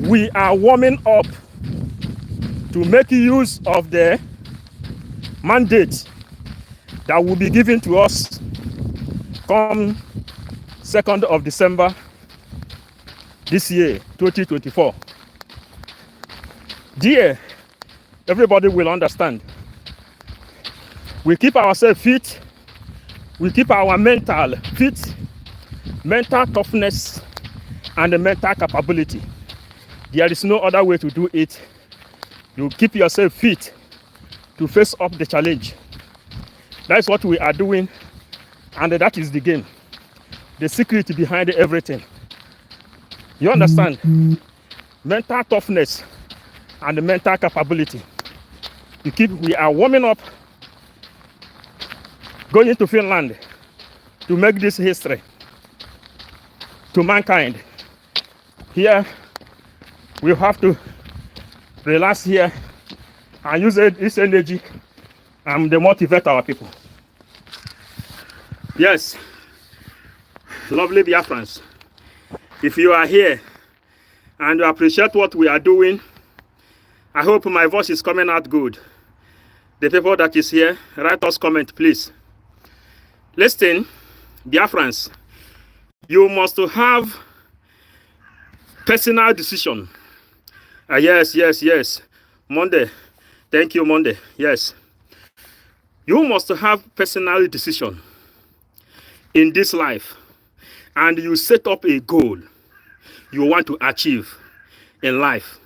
we are warming up to make use of the mandate that will be given to us come 2nd of December this year, 2024. Dear, everybody will understand. We keep ourselves fit, we keep our mental fit, mental toughness, and the mental capability. There is no other way to do it. You keep yourself fit to face up the challenge. That's what we are doing, and that is the game. The secret behind everything. You understand? Mental toughness and the mental capability. We are warming up, going to Finland to make this history to mankind. Here, we have to relax here and use this energy and motivate our people. Yes, lovely Biafrans, if you are here and you appreciate what we are doing, I hope my voice is coming out good. The people that is here, write us comment, please. Listen, Biafrans, you must have personal decision. Yes. Monday. Thank you, Monday. Yes. You must have personal decision in this life, and you set up a goal you want to achieve in life.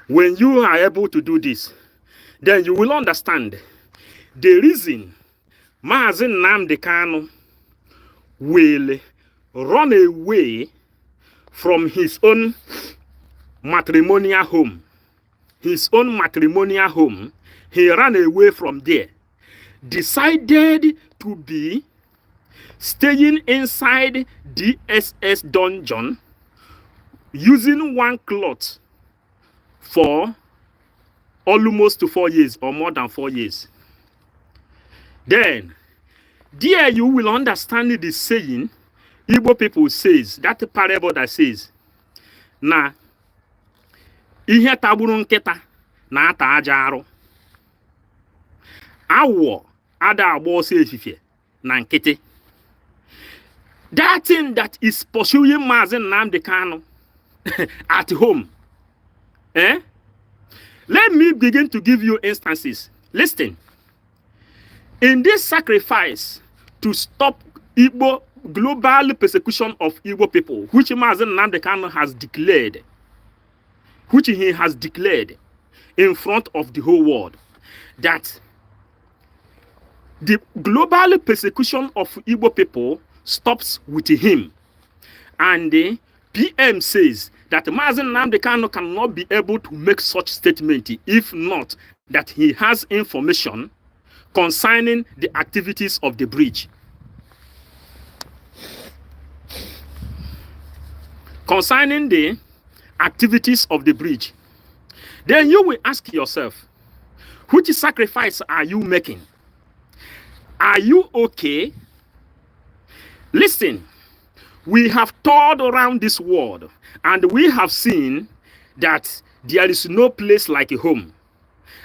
When you are able to do this, then you will understand the reason Mazi Nnamdi Kanu will run away from his own matrimonial home. His own matrimonial home, he ran away from there, decided to be staying inside DSS dungeon using one cloth for almost 4 years or more than 4 years. Then, there you will understand the saying Igbo people says, that parable that says, na ihe tagburu nkịta na ata aja arụ. Awọ ada agba ọsọ efifie na nkịtị. That thing that is pursuing Mazi Nnamdi Kanu at home. Let me begin to give you instances. Listen. In this sacrifice to stop Igbo global persecution of Igbo people, which Mazi Nnamdi Kanu has declared, which he has declared in front of the whole world, that the global persecution of Igbo people stops with him. And the PM says that Mazi Nnamdi Kanu cannot be able to make such statement if not that he has information concerning the activities of the bridge. Concerning the activities of the bridge. Then you will ask yourself, which sacrifice are you making? Are you okay? Listen, we have toured around this world and we have seen that there is no place like a home.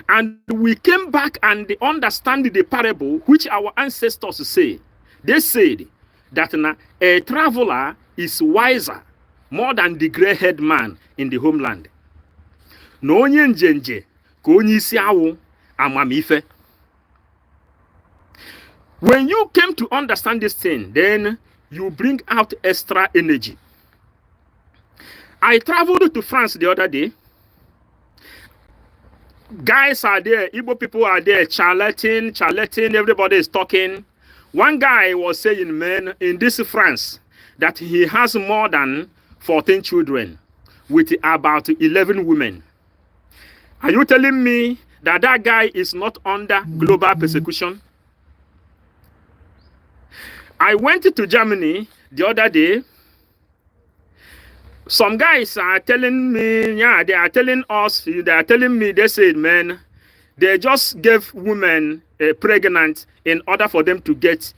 And we came back and understand the parable which our ancestors say. They said that a traveler is wiser more than the gray-haired man in the homeland. No onye njenje ka onye isi awụ amamife. When you came to understand this thing, then you bring out extra energy. I traveled to France the other day. Guys are there, Igbo people are there, charlating, everybody is talking. One guy was saying, man, in this France, that he has more than 14 children with about 11 women. Are you telling me that that guy is not under global persecution? I went to Germany the other day. Some guys are telling me, yeah, they are telling us, they are telling me, they said, man, they just gave women pregnant in order for them to get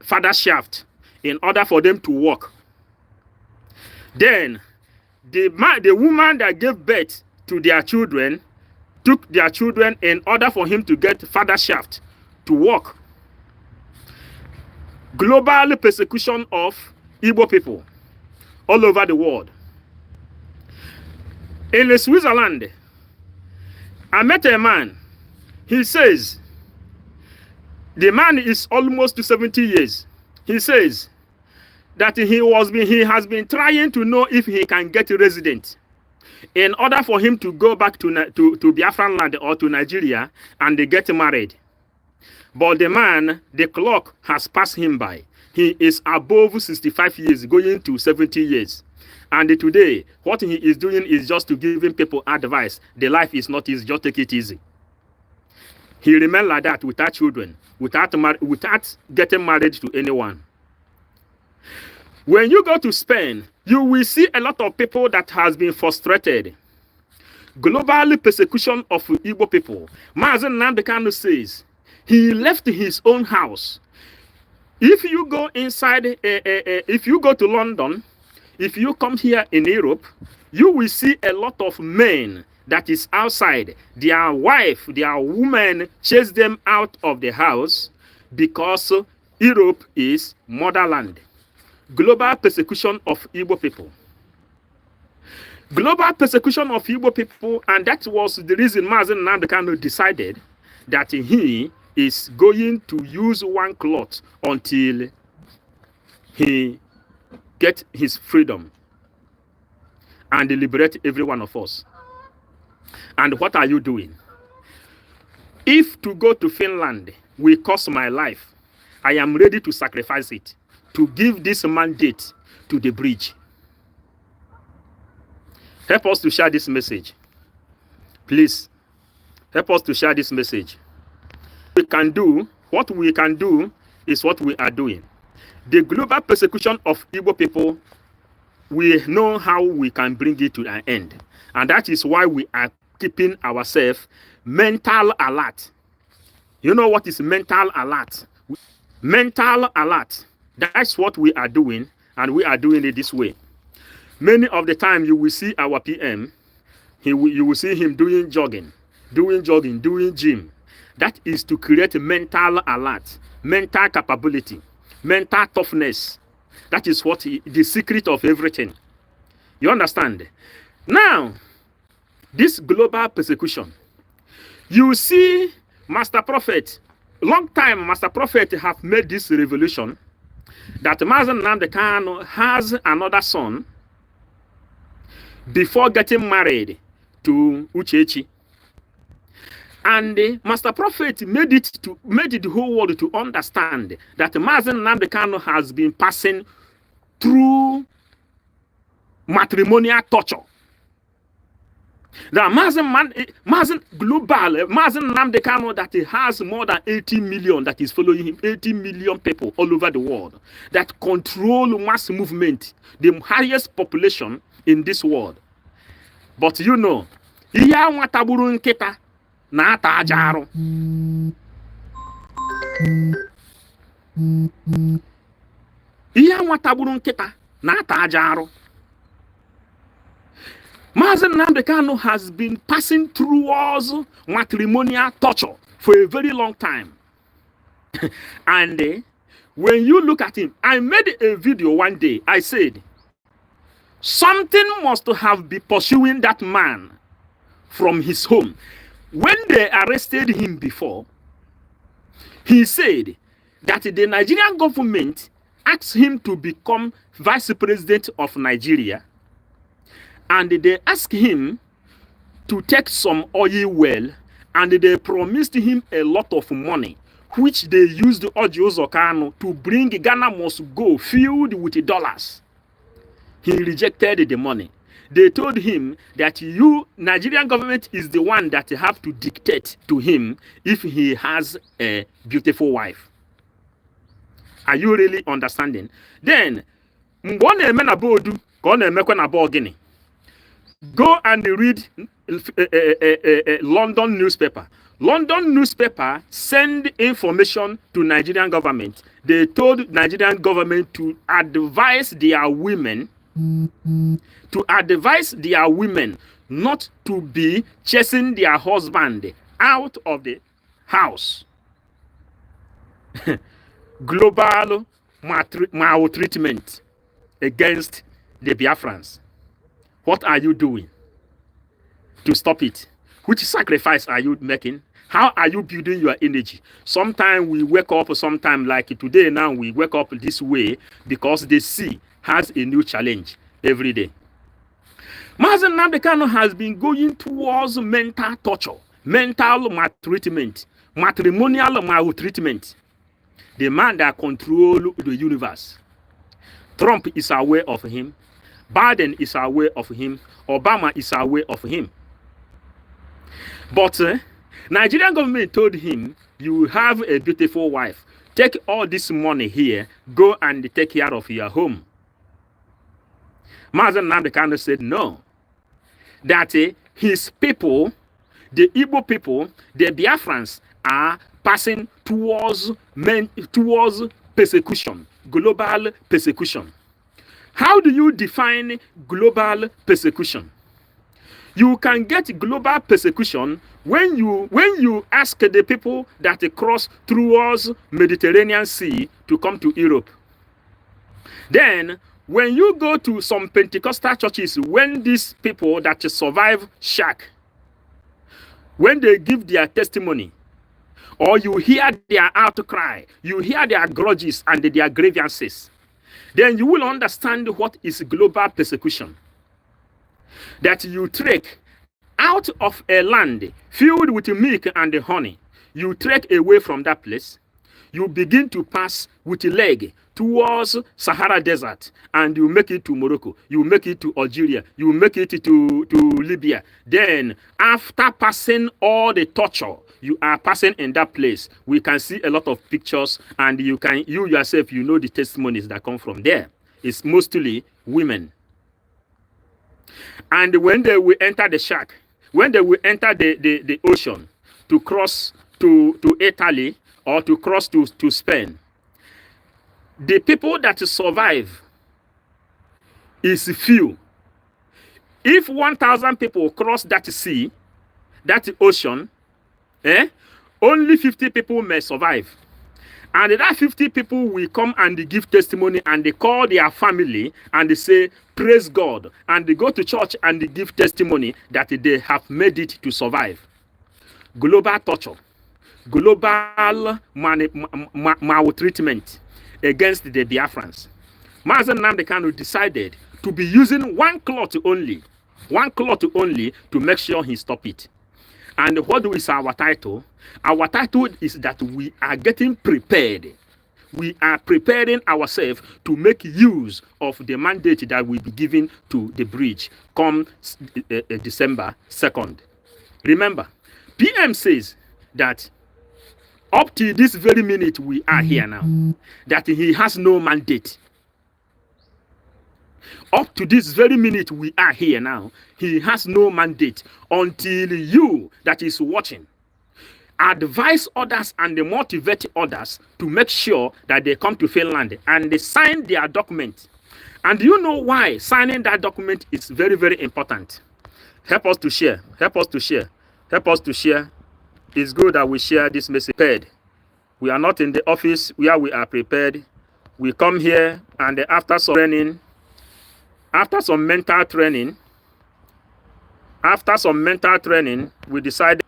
father shaft, in order for them to work. Then the woman that gave birth to their children took their children in order for him to get father shaft to work. Global persecution of Igbo people all over the world. In Switzerland, I met a man. He says, the man is almost 70 years. He says that he has been trying to know if he can get a resident in order for him to go back to Biafran land or to Nigeria and they get married. But the man, the clock has passed him by. He is above 65 years, going to 70 years. And today, what he is doing is just to giving people advice. The life is not easy, just take it easy. He remained like that without children, without getting married to anyone. When you go to Spain, you will see a lot of people that has been frustrated. Global persecution of Igbo people. Mazen Nnamdi Kanu says he left his own house. If you go inside, if you go to London, if you come here in Europe, you will see a lot of men that is outside. Their wife, their women chase them out of the house because Europe is motherland. Global persecution of Igbo people. Global persecution of Igbo people, and that was the reason Mazen Nnamdi Kanu decided that he is going to use one cloth until he get his freedom and liberate every one of us. And what are you doing? If to go to Finland will cost my life, I am ready to sacrifice it to give this mandate to the bridge. Help us to share this message. Please, help us to share this message. What we can do is what we are doing. The global persecution of Igbo people, we know how we can bring it to an end. And that is why we are keeping ourselves mental alert. You know what is mental alert? Mental alert. That's what we are doing, and we are doing it this way. Many of the time you will see our PM, you will see him doing jogging, doing gym. That is to create mental alert, mental capability, mental toughness. That is what the secret of everything. You understand? Now, this global persecution, you see Master Prophet, long time Master Prophet have made this revolution that Mazen Nnamdi Kanu has another son before getting married to Uchechi. And Master Prophet made the whole world to understand that Mazen Nnamdi Kanu has been passing through matrimonial torture. The Mazen Nnamdi Kanu that he has more than 80 million that is following him, 80 million people all over the world that control mass movement, the highest population in this world. But you know, iya wataburu nkita na ata ajaru. Iya wataburu nkita na ata ajaru. Mazen Nnamdi Kanu has been passing through wars, matrimonial torture for a very long time. And when you look at him, I made a video one day. I said, something must have been pursuing that man from his home. When they arrested him before, he said that the Nigerian government asked him to become vice president of Nigeria. And they asked him to take some oil well, and they promised him a lot of money, which they used Ojo Zokano to bring Ghana must go filled with dollars. He rejected the money. They told him that Nigerian government is the one that have to dictate to him if he has a beautiful wife. Are you really understanding? Then, go and read London newspaper. London newspaper send information to Nigerian government. They told Nigerian government to advise their women to advise their women not to be chasing their husband out of the house. Global maltreatment against the Biafrans. What are you doing to stop it? Which sacrifice are you making? How are you building your energy? Sometimes we wake up, sometimes like today now, we wake up this way because the sea has a new challenge every day. Mazen Nnamdi has been going towards mental torture, mental maltreatment, matrimonial maltreatment. The man that controls the universe. Trump is aware of him. Biden is aware of him. Obama is aware of him. But Nigerian government told him, you have a beautiful wife. Take all this money here. Go and take care of your home. Mazen Nnamdi said no. That his people, the Igbo people, the Biafrans, are passing towards persecution, global persecution. How do you define global persecution? You can get global persecution when you ask the people that cross towards Mediterranean Sea to come to Europe. Then, when you go to some Pentecostal churches, when these people that survive shock, when they give their testimony, or you hear their outcry, you hear their grudges and their grievances, then you will understand what is global persecution. That you trek out of a land filled with milk and honey, you trek away from that place, you begin to pass with leg towards Sahara Desert, and you make it to Morocco, you make it to Algeria, you make it to Libya. Then, after passing all the torture you are passing in that place, we can see a lot of pictures, and you yourself, you know the testimonies that come from there. It's mostly women. And when they will enter the shack, when they will enter the ocean to cross to Italy or to cross to Spain, the people that survive is few. If 1,000 people cross that sea, that ocean, only 50 people may survive. And that 50 people will come and give testimony, and they call their family and they say, praise God. And they go to church and they give testimony that they have made it to survive. Global torture, global maltreatment against the Biafrans. Mazen Nnamdi decided to be using one cloth only to make sure he stop it. And what is our title? Our title is that we are getting prepared. We are preparing ourselves to make use of the mandate that will be given to the bridge come December 2nd. Remember, PM says that up to this very minute we are here now, that he has no mandate. Up to this very minute we are here now, he has no mandate until you that is watching advise others and motivate others to make sure that they come to Finland and they sign their document. And do you know why signing that document is very, very important? Help us to share. Help us to share. Help us to share. It's good that we share this message. We are not in the office where we are prepared. We come here and after some training, after some mental training, we decided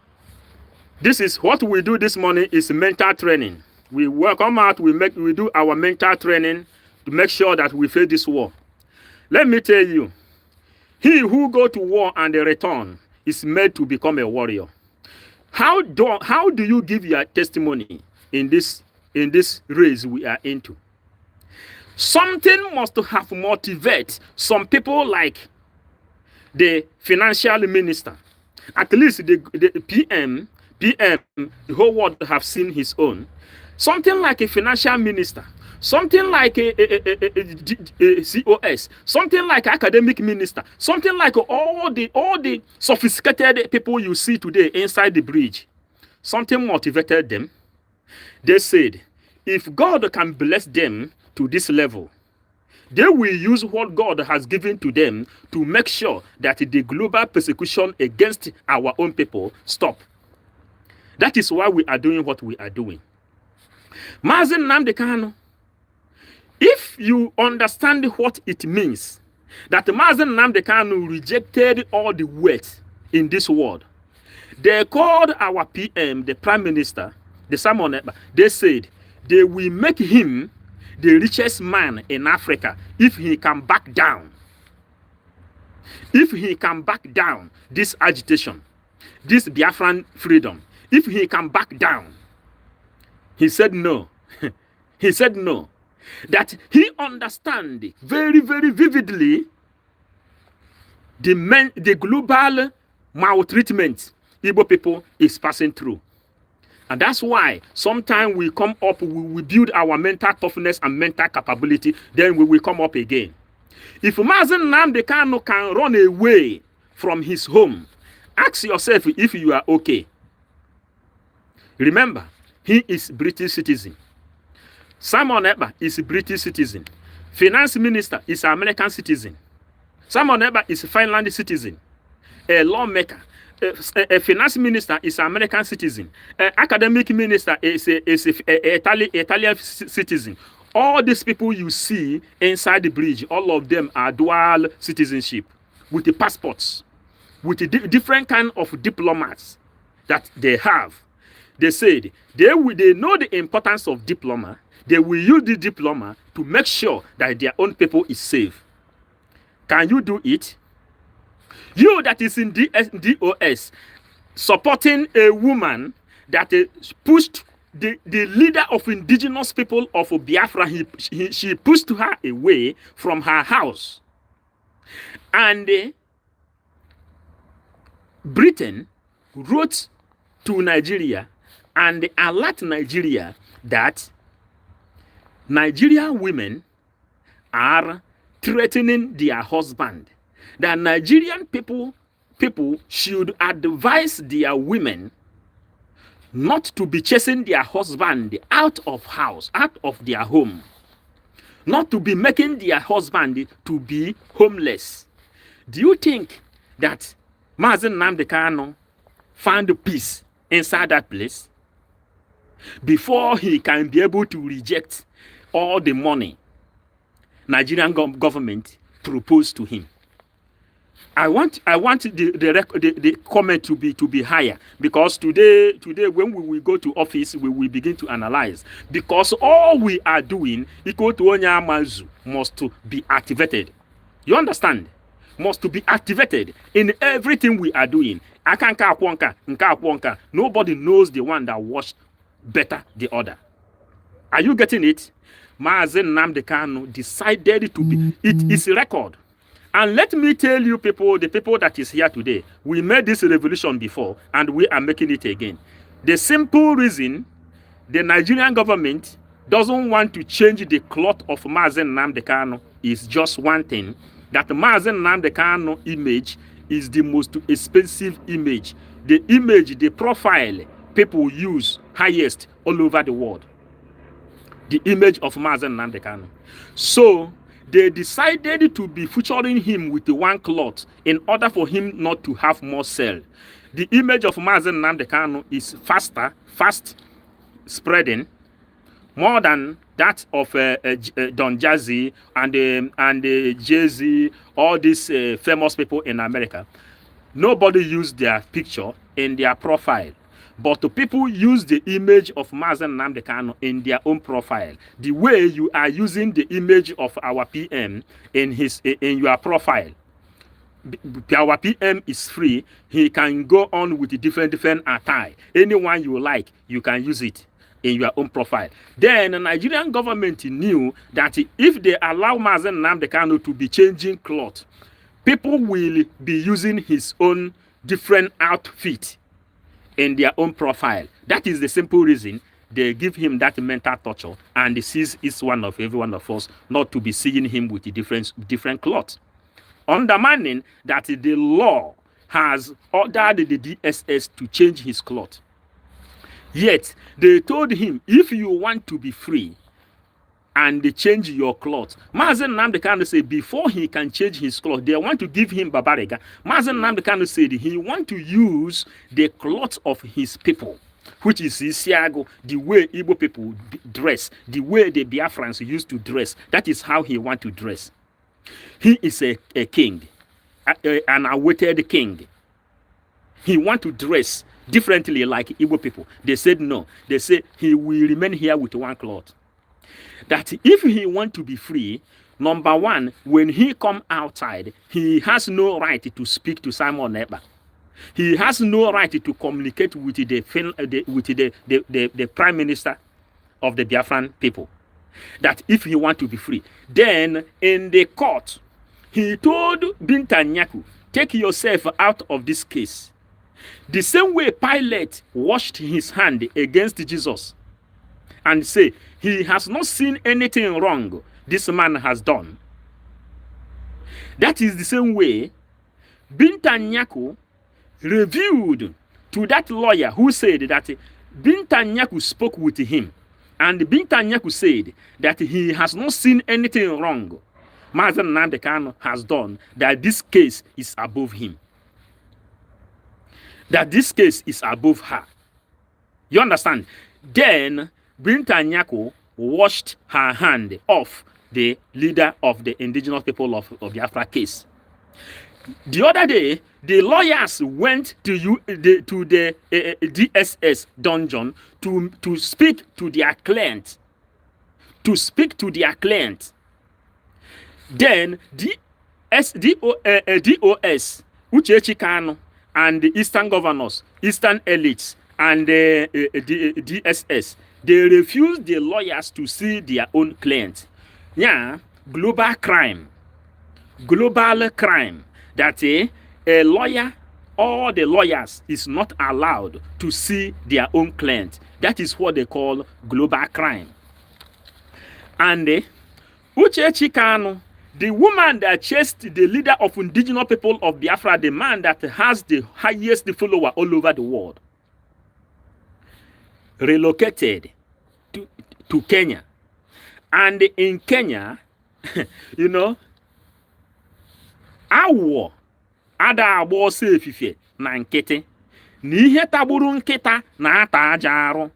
this is what we do this morning is mental training. We come out, we do our mental training to make sure that we face this war. Let me tell you, he who go to war and return is made to become a warrior. How do you give your testimony in this race we are into? Something must have motivated some people like the financial minister. At least the PM, the whole world have seen his own. Something like a financial minister, something like a COS, something like academic minister, something like all the sophisticated people you see today inside the bridge. Something motivated them. They said, if God can bless them to this level, They will use what God has given to them to make sure that the global persecution against our own people stop. That is why we are doing what we are doing. Mazi Nnamdi Kanu, if you understand what it means, that Mazi Nnamdi Kanu rejected all the weight in this world, they called our PM, the Prime Minister, the Simon Ekpa, they said they will make him the richest man in Africa if he can back down. If he can back down this agitation, this Biafran freedom, if he can back down. He said no. He said no. That he understands very, very vividly the global maltreatment Igbo people is passing through. And that's why sometimes we come up, we build our mental toughness and mental capability, then we will come up again. If Mazi Nnamdi Kanu can run away from his home, ask yourself if you are okay. Remember, he is British citizen. Simon Ekpa is a British citizen. Finance Minister is an American citizen. Simon Ekpa is a Finland citizen. A lawmaker. A finance minister is an American citizen. Academic minister is a Italian citizen. All these people you see inside the bridge, all of them are dual citizenship with the passports, with the different kind of diplomats that they have. They said they know the importance of diploma. They will use the diploma to make sure that their own people is safe. Can you do it? You that is in DOS supporting a woman that pushed the leader of indigenous people of Biafra, she pushed her away from her house. And Britain wrote to Nigeria and alert Nigeria that Nigerian women are threatening their husband. That Nigerian people should advise their women not to be chasing their husband out of house, out of their home. Not to be making their husband to be homeless. Do you think that Mazi Nnamdi Kanu found peace inside that place before he can be able to reject all the money Nigerian government proposed to him? I want the comment to be higher, because today when we will go to office, we will begin to analyze, because all we are doing equal to Onyamazu must to be activated. You understand? Must to be activated in everything we are doing. Nobody knows the one that watched better the other. Are you getting it? Mazi Nnamdi Kanu decided to be. It is a record. And let me tell you people, the people that is here today, we made this revolution before and we are making it again. The simple reason the Nigerian government doesn't want to change the cloth of Mazi Nnamdi Kanu is just one thing, that Mazi Nnamdi Kanu image is the most expensive image. The image, the profile people use highest all over the world. The image of Mazi Nnamdi Kanu. So they decided to be featuring him with the one cloth in order for him not to have more sell. The image of Mazi Nnamdi Kanu is fast spreading, more than that of Don Jazzy and Jay-Z, all these famous people in America. Nobody used their picture in their profile. But the people use the image of Mazi Nnamdi Kanu in their own profile. The way you are using the image of our PM in your profile. Our PM is free. He can go on with the different attire. Anyone you like, you can use it in your own profile. Then the Nigerian government knew that if they allow Mazi Nnamdi Kanu to be changing clothes, people will be using his own different outfit in their own profile. That is the simple reason they give him that mental torture, and this is one of every one of us not to be seeing him with the different clothes. Undermining that the law has ordered the DSS to change his cloth. Yet they told him, if you want to be free, and change your cloth. Mazen Nnamdi Kanu said before he can change his cloth, they want to give him Babariga. Mazen Nnamdi Kanu said he want to use the cloth of his people, which is Isiago, the way Igbo people dress, the way the Biafrans used to dress. That is how he want to dress. He is a king, an awaited king. He want to dress differently like Igbo people. They said no. They said he will remain here with one cloth. That if he want to be free, number one, when he come outside, he has no right to speak to Simon Ekpa. He has no right to communicate with the prime minister of the Biafran people. That if he want to be free, then in the court, he told Binta Nyaku, take yourself out of this case. The same way Pilate washed his hand against Jesus and say, he has not seen anything wrong this man has done. That is the same way Binta Nyaku revealed to that lawyer who said that Binta Nyaku spoke with him. And Binta Nyaku said that he has not seen anything wrong Mazen Nnamdi Kanu has done, that this case is above him. That this case is above her. You understand? Then Binta Nyaku washed her hand off the leader of the indigenous people of Biafra case. The other day, the lawyers went to the DSS dungeon to speak to their client. To speak to their client. Then DOS, Uchechi Kanu, and the Eastern governors, Eastern elites, and the DSS, they refused the lawyers to see their own clients. Yeah, global crime. That a lawyer, all the lawyers is not allowed to see their own client. That is what they call global crime. And Uchechi Kanu, the woman that chased the leader of indigenous people of Biafra, the man that has the highest follower all over the world, relocated to Kenya. And in Kenya, you know, awo ada agbo sefife na nkete na ihe taburu nkita na ata aja aru.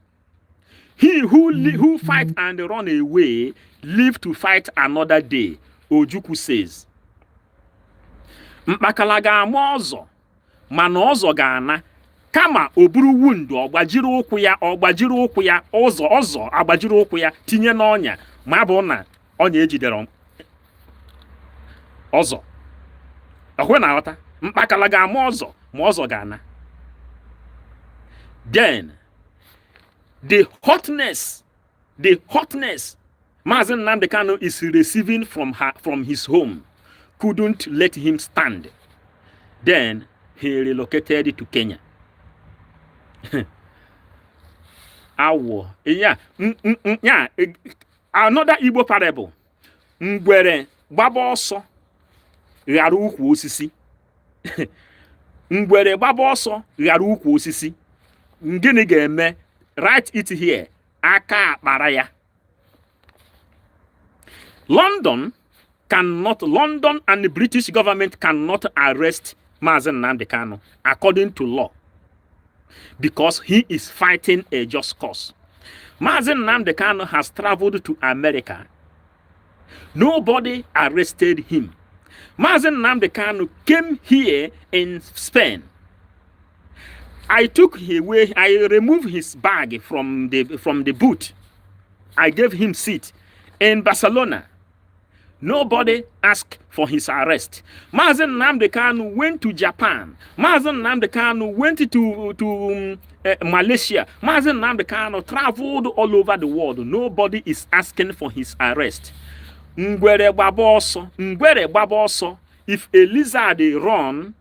He who fight and run away live to fight another day. Ojukwu says, Mkpakala ga-ama ọzọ, mana ọzọ ga-ana, kama oburu wundu ọgbajiri ụkwụ ya ọzọ agbajiri ụkwụ ya tinye n'ọnya ma bụ na ọnya ejidere ọzọ. Ọkwe na aghọta, mkpakala ga-ama ọzọ ma ọzọ ga-ana. Then the hotness Mazen Nnamdi Kanu is receiving from his home couldn't let him stand. Then he relocated to Kenya. Another Igbo parable. Ngwere gbaba ọsọ ghara ukwu osisi. Ngwere gbaba ọsọ ghara ukwu osisi. Gịnị ga-eme? Write it here. Aka akpara ya. London and the British government cannot arrest Mazen Nnamdi Kanu according to law, because he is fighting a just cause. Mazen Nnamdi Kanu has traveled to America. Nobody arrested him. Mazen Nnamdi Kanu came here in Spain. I removed his bag from the boot. I gave him seat. In Barcelona, nobody asked for his arrest. Mazen Nnamdi Kanu went to Japan. Mazen Nnamdi Kanu went to Malaysia. Mazen Nnamdi Kanu traveled all over the world. Nobody is asking for his arrest. Ngwere gbaba ọsọ. If a lizard run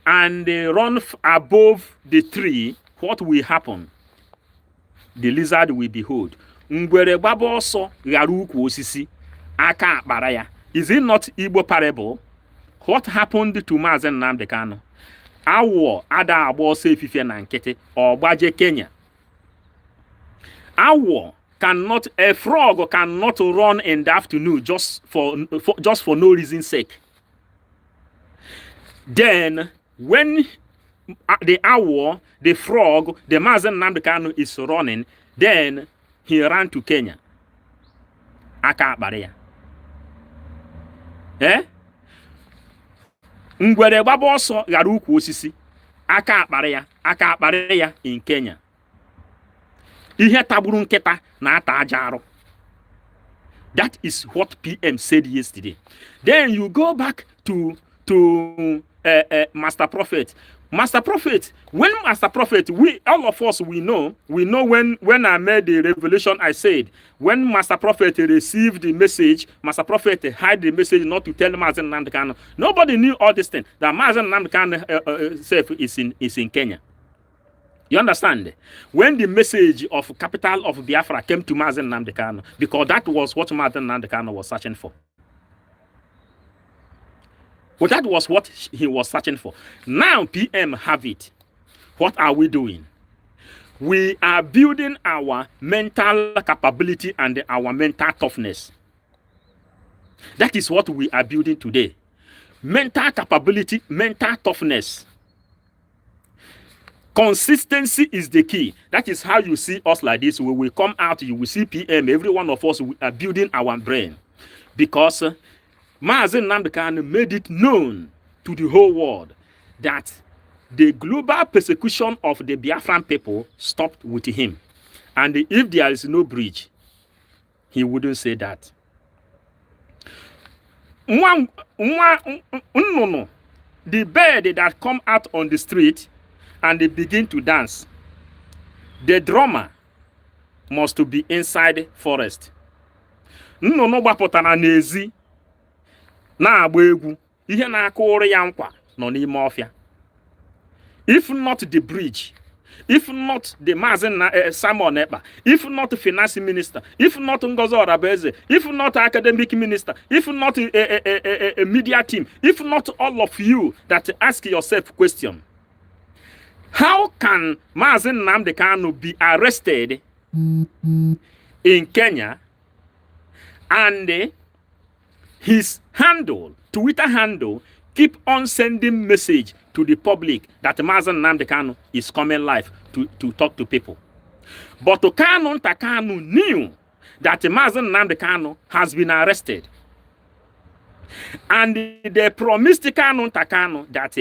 and they run above the tree, what will happen? The lizard will behold. Ngwere gbaba ọsọ ghara ukwu osisi, aka akpara ya. Is it not Igbo parable? What happened to Mazen Nnamdi Kanu? Awọ ada agba ọsọ efife na nkịtị, ọ gbaje Kenya. Awọ a frog cannot run in the afternoon just for no reason sake. Then when the owl, the frog, the Mazen Nnamdi Kanu is running, then he ran to Kenya. Aka Baria. Ngwere gbaba ọsọ ghara ukwu osisi. Aka akpara ya in Kenya. Ihe tagburu nkịta na ata aja arụ. That is what PM said yesterday. Then you go back to Master Prophet. Master Prophet, when Master Prophet, all of us, we know when I made the revelation, I said, when Master Prophet received the message, Master Prophet had the message not to tell Mazen Nnamdi Kanu. Nobody knew all this thing, that Mazen Nnamdi Kanu self is in Kenya. You understand? When the message of capital of Biafra came to Mazen Nnamdi Kanu, because that was what Mazen Nnamdi Kanu was searching for. Well, that was what he was searching for. Now PM have it. What are we doing? We are building our mental capability and our mental toughness. That is what we are building today. Mental capability, mental toughness. Consistency is the key. That is how you see us like this. When we come out, you will see PM. Every one of us, we are building our brain. Because Mazen Nnamdi Kanu made it known to the whole world that the global persecution of the Biafran people stopped with him. And if there is no bridge, he wouldn't say that. The bird that come out on the street and they begin to dance, the drummer must to be inside forest. Nnụnụ gbapụtara n'ezi na-agba egwu, ihe na-akụrụ ya nkwa nọ n'ime ọfịa. If not the bridge, if not the Mazen Simon Ekpa, if not the finance minister, if not Ngozi Orabeze, if not academic minister, if not a media team, if not all of you that ask yourself question, how can Mazen Nnamdi Kanu be arrested in Kenya and his handle, Twitter handle, keep on sending message to the public that Mazen Nnamdi Kanu is coming live to talk to people? But Kanu Ntakanu knew that Mazen Nnamdi Kanu has been arrested. And they promised Kanu Ntakanu that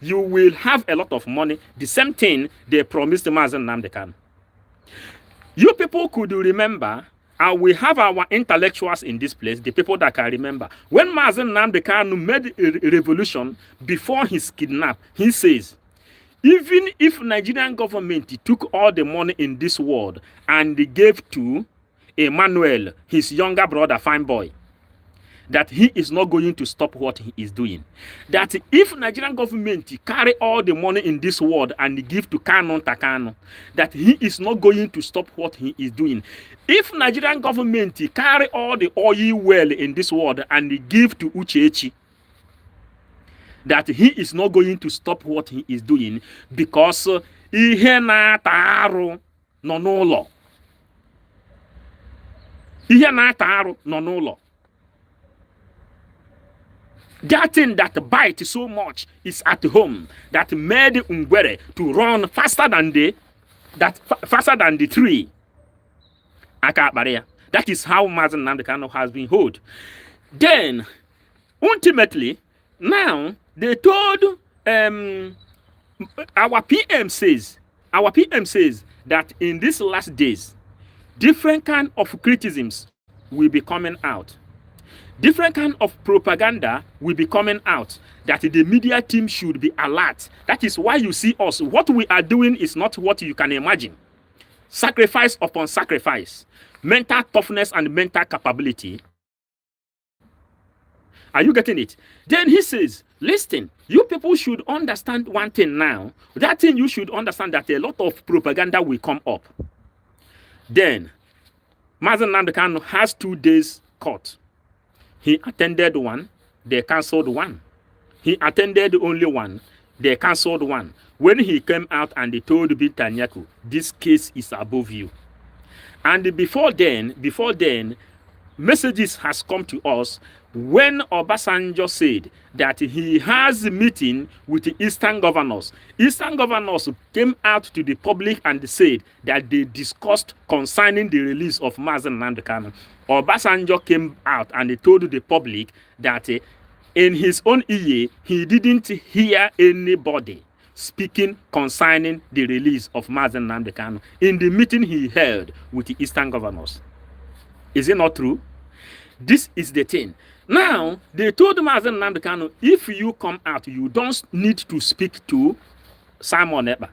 you will have a lot of money. The same thing they promised Mazen Nnamdi Kanu. You people could remember, and we have our intellectuals in this place, the people that can remember. When Mazen Nnamdi Kanu made a revolution before his kidnap, he says, even if Nigerian government took all the money in this world and gave to Emmanuel, his younger brother, fine boy, that he is not going to stop what he is doing. That if Nigerian government carry all the money in this world and give to Kanu Ntakanu, that he is not going to stop what he is doing. If Nigerian government carry all the oil well in this world and give to Uchechi, that he is not going to stop what he is doing, because ihe na-ata arụ nọ n'ụlọ. Ihe na-ata arụ nọ n'ụlọ. That thing that bites so much is at home, that made Ngwere to run faster than the tree. That is how Mazen Nnamdi Kanu has been held. Then, ultimately, now they told our PM says that in these last days, different kind of criticisms will be coming out. Different kind of propaganda will be coming out, that the media team should be alert. That is why you see us. What we are doing is not what you can imagine. Sacrifice upon sacrifice. Mental toughness and mental capability. Are you getting it? Then he says, listen, you people should understand one thing now. That thing you should understand, that a lot of propaganda will come up. Then, Mazen Nnamdi Kanu has 2 days court. He attended one, they cancelled one. He attended only one, they cancelled one. When he came out and they told Binta Nyako, this case is above you. And before then, messages has come to us when Obasanjo said that he has a meeting with the Eastern governors. Eastern governors came out to the public and said that they discussed concerning the release of Mazen Nnamdi Kanu. Obasanjo came out and he told the public that in his own ear, he didn't hear anybody speaking concerning the release of Mazen Nnamdi Kanu in the meeting he held with the Eastern governors. Is it not true? This is the thing. Now, they told Mazen Nnamdi Kanu, if you come out, you don't need to speak to Simon Ekpa.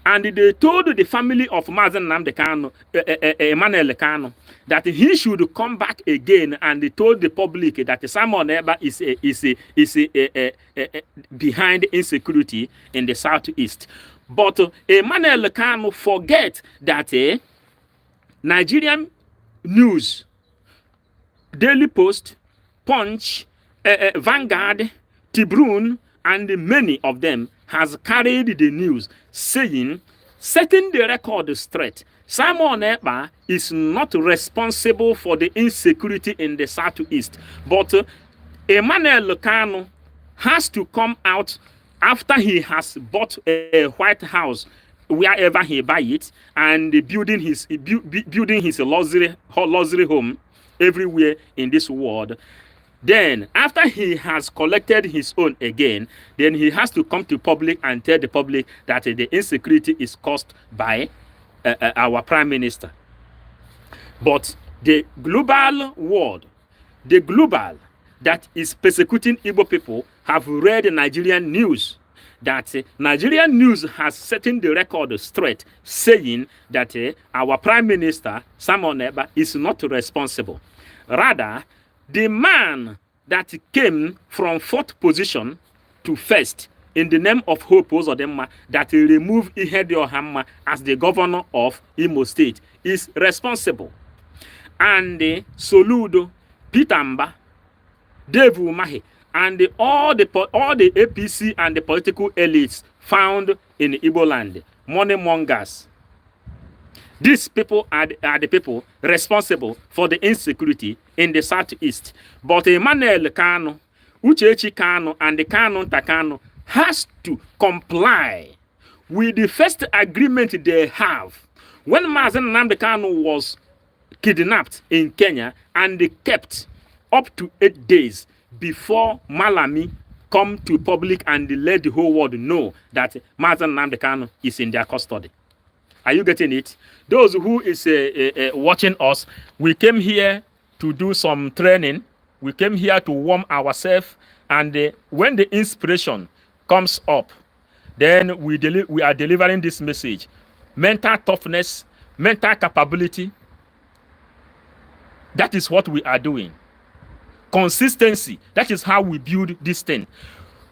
And they told the family of Mazen Nnamdi Kanu, Emmanuel Kanu, that he should come back again, and they told the public that Simon Ekpa is behind insecurity in the southeast. But Emmanuel Kanu forget that Nigerian news, Daily Post, Punch, Vanguard, Tribune, and many of them has carried the news saying, setting the record straight, Simon Ekpa is not responsible for the insecurity in the southeast, but Emmanuel Kanu has to come out after he has bought a White House wherever he buy it and building his luxury home everywhere in this world. Then, after he has collected his own again, then he has to come to public and tell the public that the insecurity is caused by our prime minister. But the global world, the global that is persecuting Igbo people, have read Nigerian news, that Nigerian news has setting the record straight, saying that our prime minister, Simon Ekpa, is not responsible. Rather, the man that came from 4th position to first in the name of Hope Uzodimma, that removed Ihede Ohamma as the governor of Imo State, is responsible. And Soludo, Peter Mba, Dave Umahi, and all the APC and the political elites found in Igbo land, money mongers. These people are the people responsible for the insecurity in the southeast. But Emmanuel Kanu, Uchechi Kanu, and the Kanu Takanu has to comply with the first agreement they have. When Mazen Nnamdi Kanu was kidnapped in Kenya and they kept up to 8 days before Malami come to public and let the whole world know that Mazen Nnamdi Kanu is in their custody. Are you getting it? Those who is watching us, we came here to do some training. We came here to warm ourselves. And when the inspiration comes up, then we are delivering this message. Mental toughness, mental capability. That is what we are doing. Consistency. That is how we build this thing.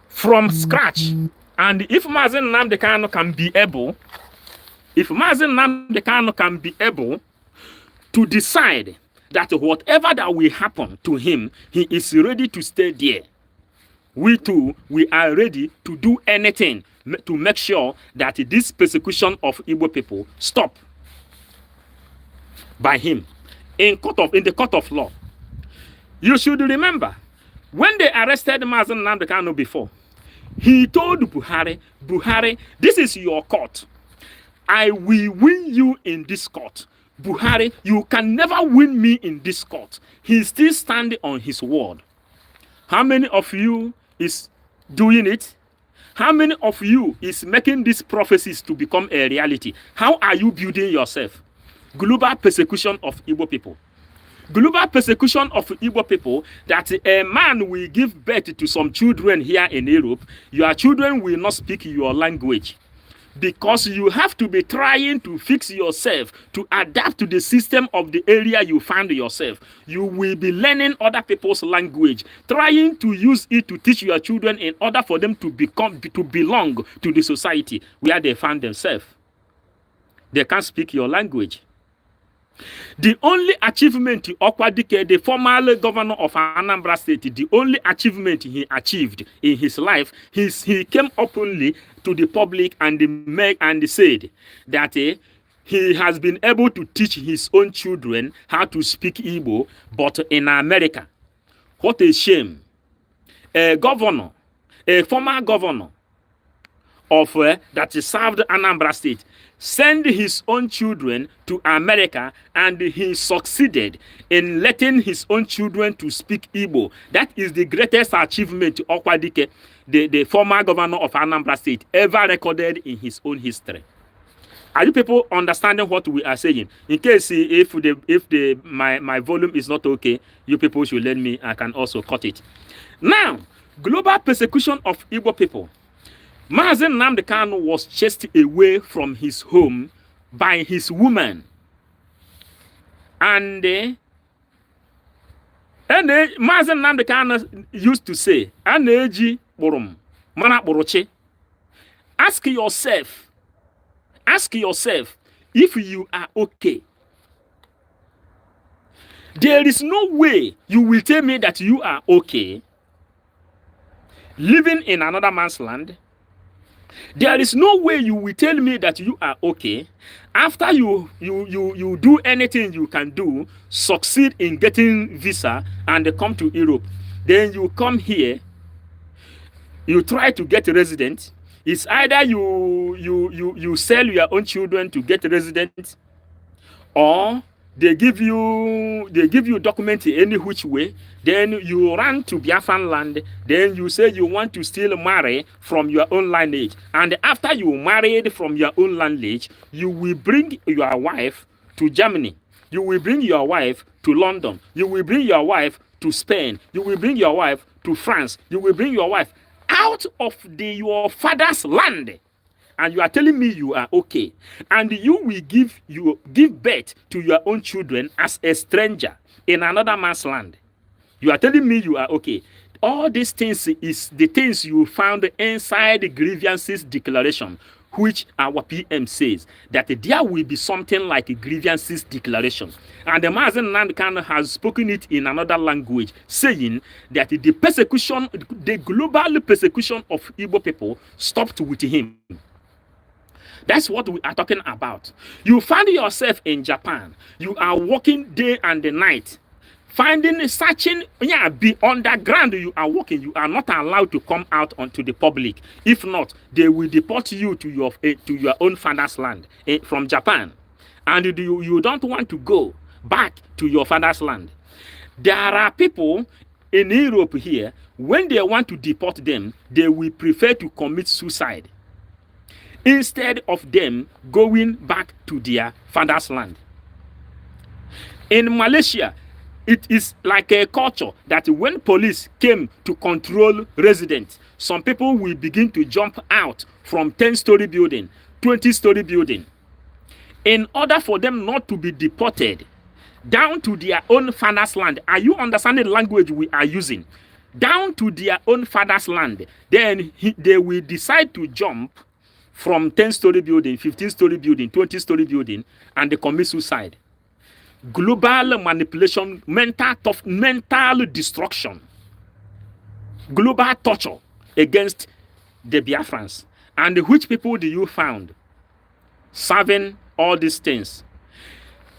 From scratch. And if Mazen Nnamdi Kanu can be able... If Mazen Nnamdi Kanu can be able to decide that whatever that will happen to him, he is ready to stay there. We too, we are ready to do anything to make sure that this persecution of Igbo people stop by him in the court of law. You should remember, when they arrested Mazen Nnamdi Kanu before, he told Buhari, this is your court. I will win you in this court. Buhari, you can never win me in this court. He's still standing on his word. How many of you is doing it? How many of you is making these prophecies to become a reality? How are you building yourself? Global persecution of Igbo people. Global persecution of Igbo people, that a man will give birth to some children here in Europe. Your children will not speak your language. Because you have to be trying to fix yourself, to adapt to the system of the area you find yourself. You will be learning other people's language, trying to use it to teach your children in order for them to belong to the society where they find themselves. They can't speak your language. The only achievement Okwadike, the former governor of Anambra State, the only achievement he achieved in his life, he came openly to the public and said that he has been able to teach his own children how to speak Igbo, but in America. What a shame. A governor, a former governor of that served Anambra State, sent his own children to America, and he succeeded in letting his own children to speak Igbo. That is the greatest achievement Okwadike, the former governor of Anambra State, ever recorded in his own history. Are you people understanding what we are saying? In case if my volume is not okay, you people should let me. I can also cut it. Now, global persecution of Igbo people. Mazen Nnamdi Kanu was chased away from his home by his woman, and Mazen Nnamdi Kanu used to say, "Aneji borum mana boroche." Ask yourself if you are okay. There is no way you will tell me that you are okay living in another man's land. There is no way you will tell me that you are okay after you do anything you can do, succeed in getting visa and come to Europe. Then you come here, you try to get a resident. It's either you sell your own children to get a resident, or they give you document any which way. Then you run to Biafran land. Then you say you want to still marry from your own lineage. And after you married from your own lineage, you will bring your wife to Germany. You will bring your wife to London. You will bring your wife to Spain. You will bring your wife to France. You will bring your wife out of your father's land. And you are telling me you are okay. And you will give birth to your own children as a stranger in another man's land. You are telling me you are okay. All these things is the things you found inside the grievances declaration, which our PM says that there will be something like a grievances declaration. And the Mazen Nnamdi Kanu has spoken it in another language, saying that the persecution, the global persecution of Igbo people stopped with him. That's what we are talking about. You find yourself in Japan. You are working day and night, searching, be underground. You are working. You are not allowed to come out onto the public. If not, they will deport you to your own father's land from Japan, and you don't want to go back to your father's land. There are people in Europe here, when they want to deport them, they will prefer to commit suicide instead of them going back to their father's land. In Malaysia, it is like a culture that when police came to control residents, some people will begin to jump out from 10-story building, 20-story building, in order for them not to be deported down to their own father's land. Are you understanding the language we are using? Down to their own father's land. Then they will decide to jump from 10-story building, 15-story building, 20-story building, and they commit suicide. Global manipulation, mental destruction, global torture against the Biafrans. And which people do you find serving all these things?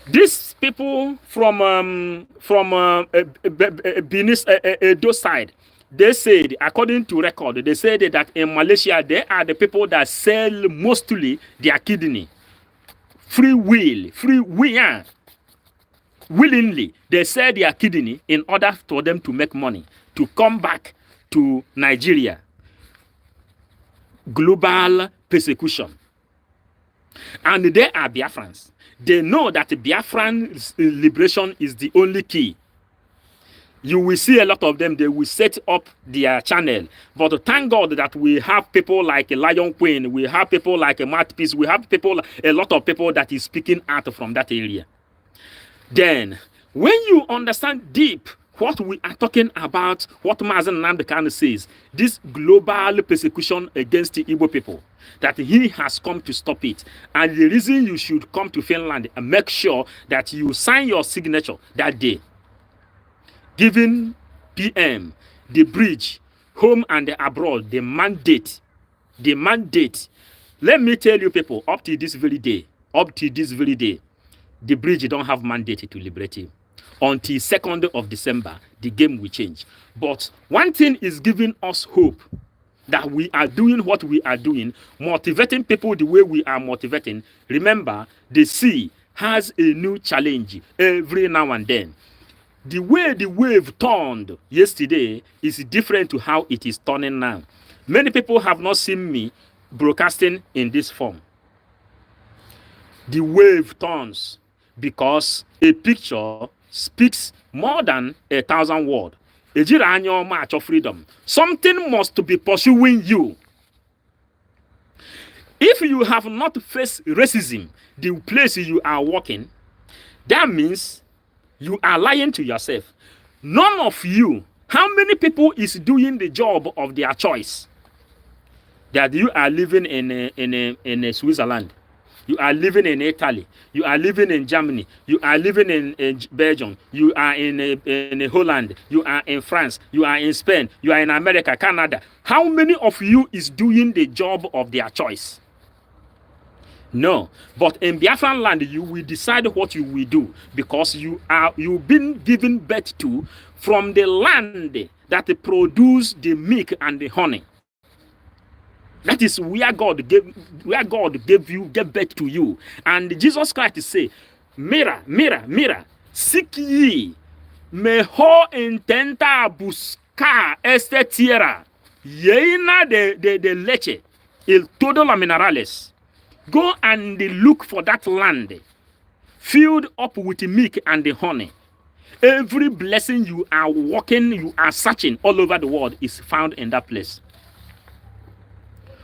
These people from Benin, Edo side, they said, according to record, they said that in Malaysia, they are the people that sell mostly their kidney. Willingly, they sell their kidney in order for them to make money, to come back to Nigeria. Global persecution. And they are Biafrans. They know that Biafran liberation is the only key. You will see a lot of them, they will set up their channel. But thank God that we have people like Lion Queen, we have people like Mouthpiece, we have a lot of people that is speaking out from that area. Then, when you understand deep what we are talking about, what Mazen Nnamdi Kanu says, this global persecution against the Igbo people, that he has come to stop it. And the reason you should come to Finland and make sure that you sign your signature that day, giving PM, the bridge, home and abroad, the mandate. Let me tell you people, up to this very day, up to this very day, the bridge don't have mandate to liberate you. Until 2nd of December, the game will change. But one thing is giving us hope, that we are doing what we are doing, motivating people the way we are motivating. Remember, the sea has a new challenge every now and then. The way the wave turned yesterday is different to how it is turning now. Many people have not seen me broadcasting in this form. The wave turns because a picture speaks more than 1,000 words. A march of freedom. Something must be pursuing you. If you have not faced racism, the place you are working, that means you are lying to yourself. None of you, how many people is doing the job of their choice? That you are living in Switzerland, you are living in Italy, you are living in Germany, you are living in Belgium, you are in Holland, you are in France, you are in Spain, you are in America, Canada. How many of you is doing the job of their choice? No. But in Biafran land, you will decide what you will do, because you've been given birth to from the land that produce the milk and the honey. That is where God gave birth to you. And Jesus Christ say, mira, seek ye mejor intenta buscar esta tierra llena de leche y todo los minerales. Go and look for that land filled up with milk and the honey. Every blessing you are walking, you are searching all over the world is found in that place.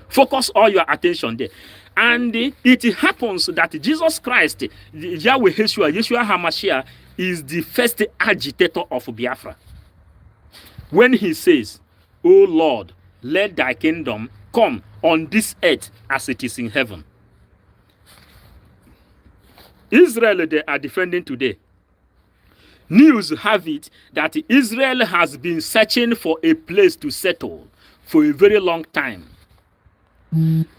Focus all your attention there. And it happens that Jesus Christ, Yahweh Yeshua HaMashiach, is the first agitator of Biafra. When he says, "O Lord, let thy kingdom come on this earth as it is in heaven." Israel, they are defending today. News have it that Israel has been searching for a place to settle for a very long time.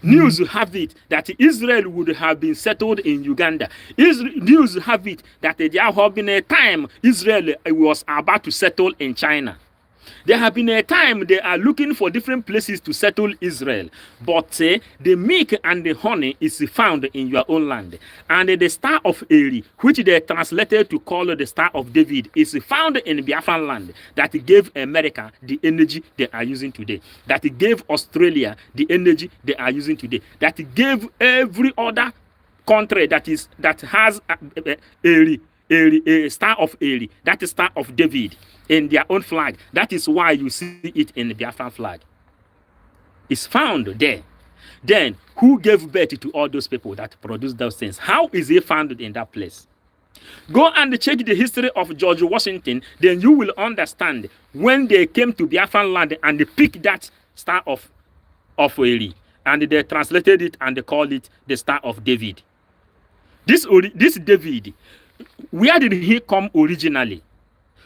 News have it that Israel would have been settled in Uganda. News have it that there have been a time Israel was about to settle in China. There have been a time they are looking for different places to settle Israel. But the milk and the honey is found in your own land. And the Star of Eri, which they translated to call the Star of David, is found in Biafran land, that gave America the energy they are using today. That gave Australia the energy they are using today. That gave every other country that has a Star of Eri, that is Star of David, in their own flag. That is why you see it in the Biafran flag. It's found there. Then, who gave birth to all those people that produced those things? How is it found in that place? Go and check the history of George Washington. Then you will understand when they came to Biafran land and they picked that Star of Eri, and they translated it and they called it the Star of David. This David, where did he come originally?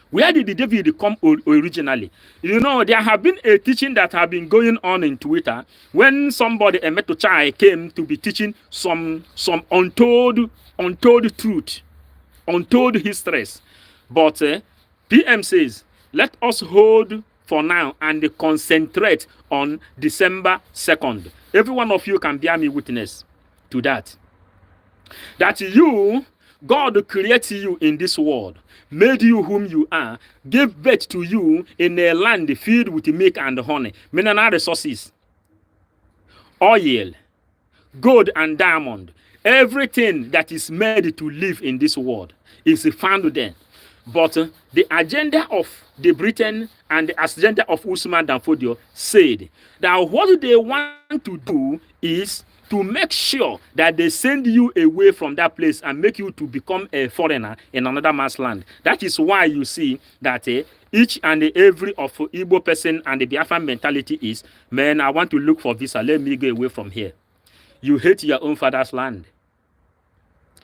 Where did David come originally? You know, there have been a teaching that have been going on in Twitter when somebody, a Metochai, came to be teaching some untold truth, untold histories. But PM says, let us hold for now and concentrate on December 2nd. Every one of you can bear me witness to that. That you, God created you in this world, made you whom you are, gave birth to you in a land filled with milk and honey, mineral resources, oil, gold and diamond. Everything that is made to live in this world is found there. But the agenda of the Britain and the agenda of Usman Danfodio said that what they want to do is to make sure that they send you away from that place and make you to become a foreigner in another man's land. That is why you see that each and every of Igbo person and the Biafran mentality is, man, I want to look for visa. Let me go away from here. You hate your own father's land.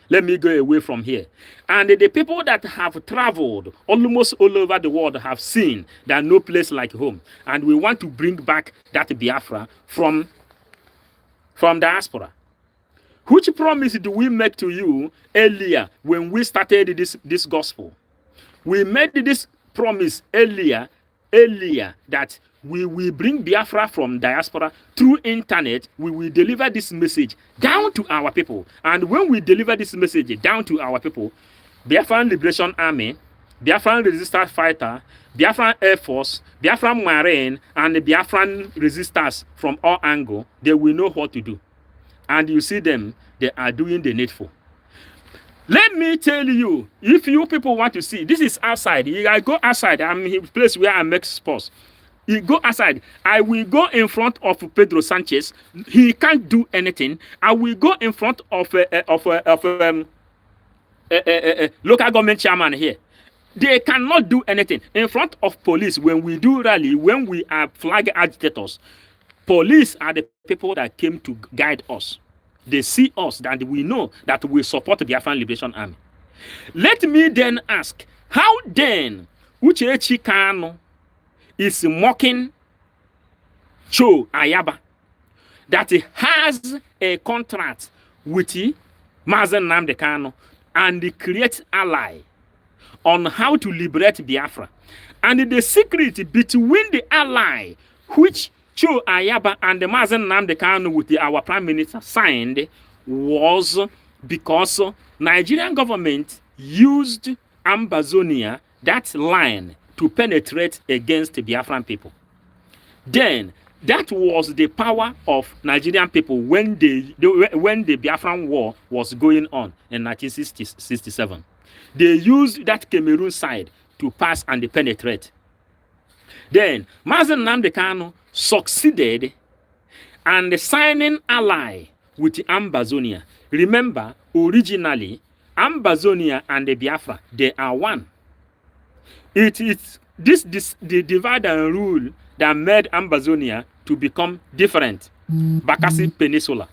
Let me go away from here. And the people that have traveled almost all over the world have seen that no place like home. And we want to bring back that Biafra from diaspora. Which promise do we make to you earlier when we started this gospel? We made this promise earlier that we will bring Biafra from diaspora through internet. We will deliver this message down to our people. And when we deliver this message down to our people, Biafran Liberation Army, Biafran Resistance Fighter, Biafran Air Force, Biafran Marine, and the Biafran resistors from all angles, they will know what to do. And you see them, they are doing the needful. Let me tell you, if you people want to see, this is outside. I go outside. I'm in a place where I make sports. You go outside. I will go in front of Pedro Sanchez. He can't do anything. I will go in front of local government chairman here. They cannot do anything. In front of police, when we do rally, when we are flag agitators, police are the people that came to guide us. They see us, that we know that we support the Biafran Liberation Army. Let me then ask, how then Uchechi Kano is mocking Cho Ayaba that he has a contract with Mazen Nnamdi Kanu and he creates ally on how to liberate Biafra. And the secret between the ally which Cho Ayaba and the Mazen Nnamdi Kanu with our Prime Minister signed was because Nigerian government used Ambazonia, that line, to penetrate against the Biafran people. Then that was the power of Nigerian people when the Biafran war was going on in 1967. They used that Cameroon side to pass and penetrate. Then Mazen Nnamdi Kanu succeeded and signing ally with Ambazonia. Remember, originally, Ambazonia and the Biafra, they are one. It is the divide and rule that made Ambazonia to become different. Bakassi Peninsula.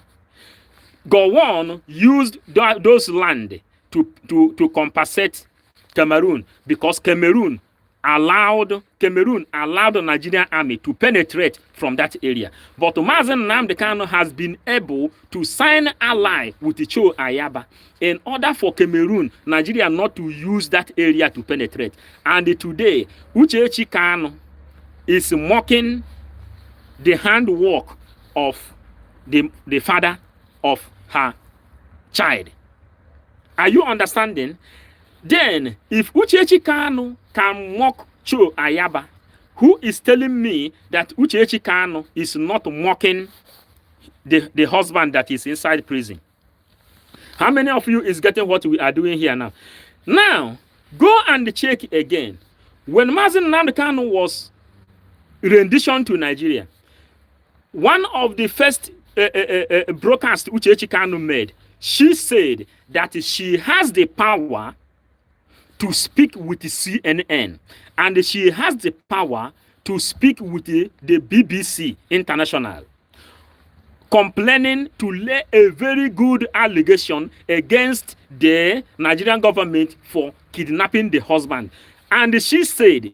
Gowon used those land to compensate Cameroon because Cameroon allowed the Nigerian army to penetrate from that area. But Mazen Nnamdi Kanu has been able to sign ally with the Cho Ayaba in order for Cameroon, Nigeria not to use that area to penetrate. And today, Uchechi Kanu is mocking the handwork of the father of her child. Are you understanding? Then, if Uchechi Kanu can mock Cho Ayaba, who is telling me that Uchechi Kanu is not mocking the husband that is inside prison? How many of you is getting what we are doing here now? Now, go and check again. When Mazen Nnamdi Kanu was rendition to Nigeria, one of the first broadcasts Uchechi Kanu made, she said that she has the power to speak with the CNN, and she has the power to speak with the BBC International, complaining to lay a very good allegation against the Nigerian government for kidnapping the husband. And she said,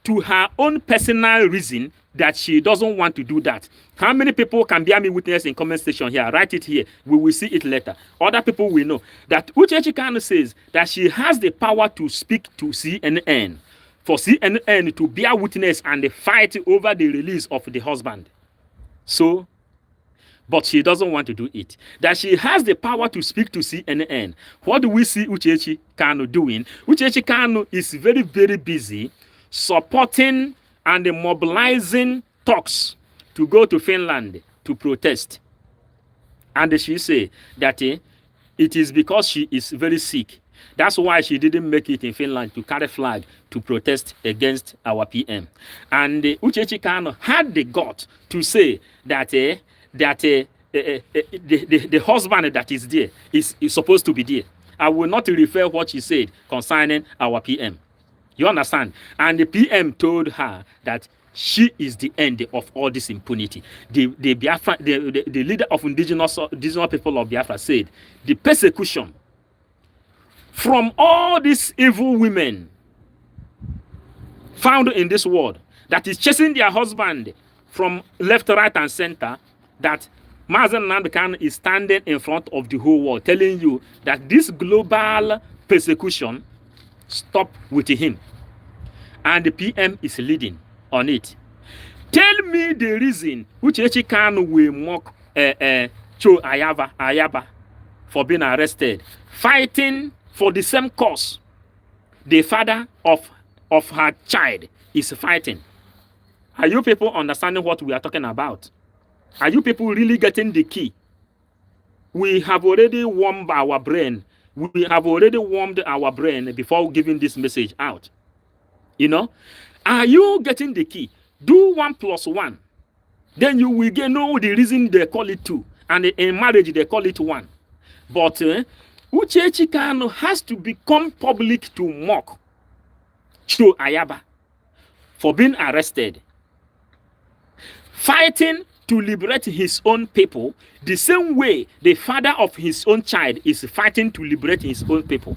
to her own personal reason, that she doesn't want to do that. How many people can bear me witness in comment section here? Write it here. We will see it later. Other people will know that Uchechi Kanu says that she has the power to speak to CNN, for CNN to bear witness and fight over the release of the husband. So, but she doesn't want to do it. That she has the power to speak to CNN. What do we see Uchechi Kanu doing? Uchechi Kanu is very, very busy supporting and mobilizing talks to go to Finland to protest. And she say that it is because she is very sick. That's why she didn't make it in Finland to carry flag to protest against our PM. And Uchechi Kanu had the gut to say that the husband that is there is supposed to be there. I will not refer what she said concerning our PM. You understand? And the PM told her that she is the end of all this impunity. The leader of indigenous people of Biafra said the persecution from all these evil women found in this world that is chasing their husband from left, right, and center, that Mazen Nnamdi Kanu is standing in front of the whole world telling you that this global persecution stop with him. And the PM is leading on it. Tell me the reason Uchechi Kanu will mock Cho Ayaba for being arrested, fighting for the same cause. The father of her child is fighting. Are you people understanding what we are talking about? Are you people really getting the key? We have already warmed our brain. We have already warmed our brain before giving this message out. You know? Are you getting the key? Do 1 + 1. Then you will know the reason they call it 2. And in marriage, they call it 1. But Uchechi Kanu has to become public to mock Cho Ayaba for being arrested, fighting to liberate his own people, the same way the father of his own child is fighting to liberate his own people.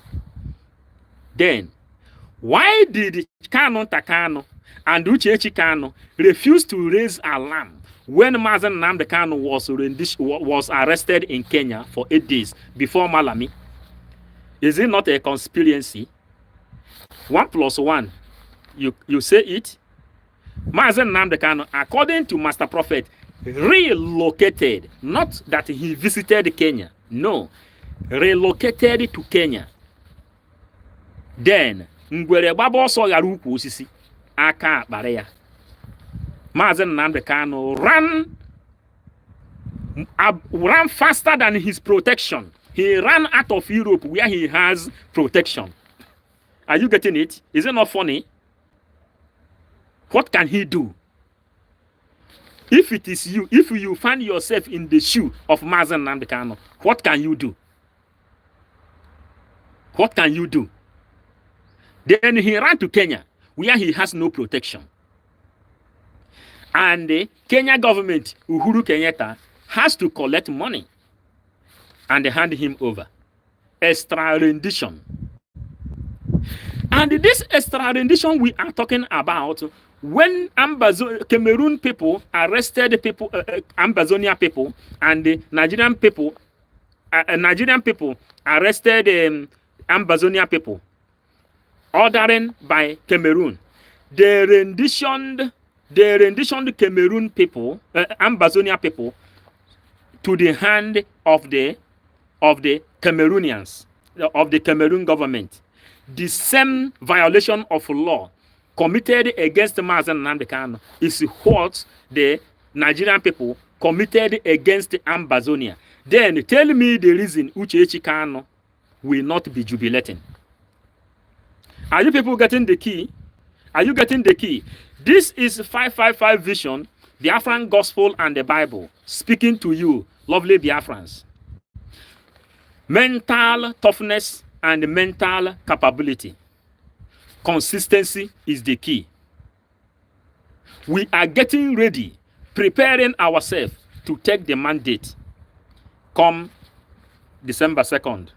Then, why did Kanu Takano and Uchechi Kanu refuse to raise alarm when Mazen Nnamdi Kanu was arrested in Kenya for 8 days before Malami? Is it not a conspiracy? 1 + 1, you say it. Mazen Nnamdi Kanu, according to Master Prophet, relocated, not that he visited Kenya, no, relocated to Kenya. Then, Ngwere Babo so Yaruku Sisi, Aka Bareya. Mazen Nnamdi Kanu ran faster than his protection. He ran out of Europe where he has protection. Are you getting it? Is it not funny? What can he do? If it is you, if you find yourself in the shoe of Mazen Nnamdi Kanu, what can you do? What can you do? Then he ran to Kenya, where he has no protection. And the Kenya government, Uhuru Kenyatta, has to collect money and hand him over. Extra rendition. And this extra rendition we are talking about, when Cameroon people arrested people, Ambazonia people, and the Nigerian people arrested Ambazonia people, ordering by Cameroon, they renditioned Cameroon people, Ambazonia people, to the hand of the Cameroonians, of the Cameroon government. The same violation of law committed against Mazen Nnamdi Kanu is what the Nigerian people committed against Ambazonia. Then tell me the reason Uchechi Kanu will not be jubilating. Are you people getting the key? Are you getting the key? This is 555 Vision, Biafran Gospel and the Bible, speaking to you, lovely Biafrans. Mental toughness and mental capability. Consistency is the key. We are getting ready, preparing ourselves to take the mandate come December 2nd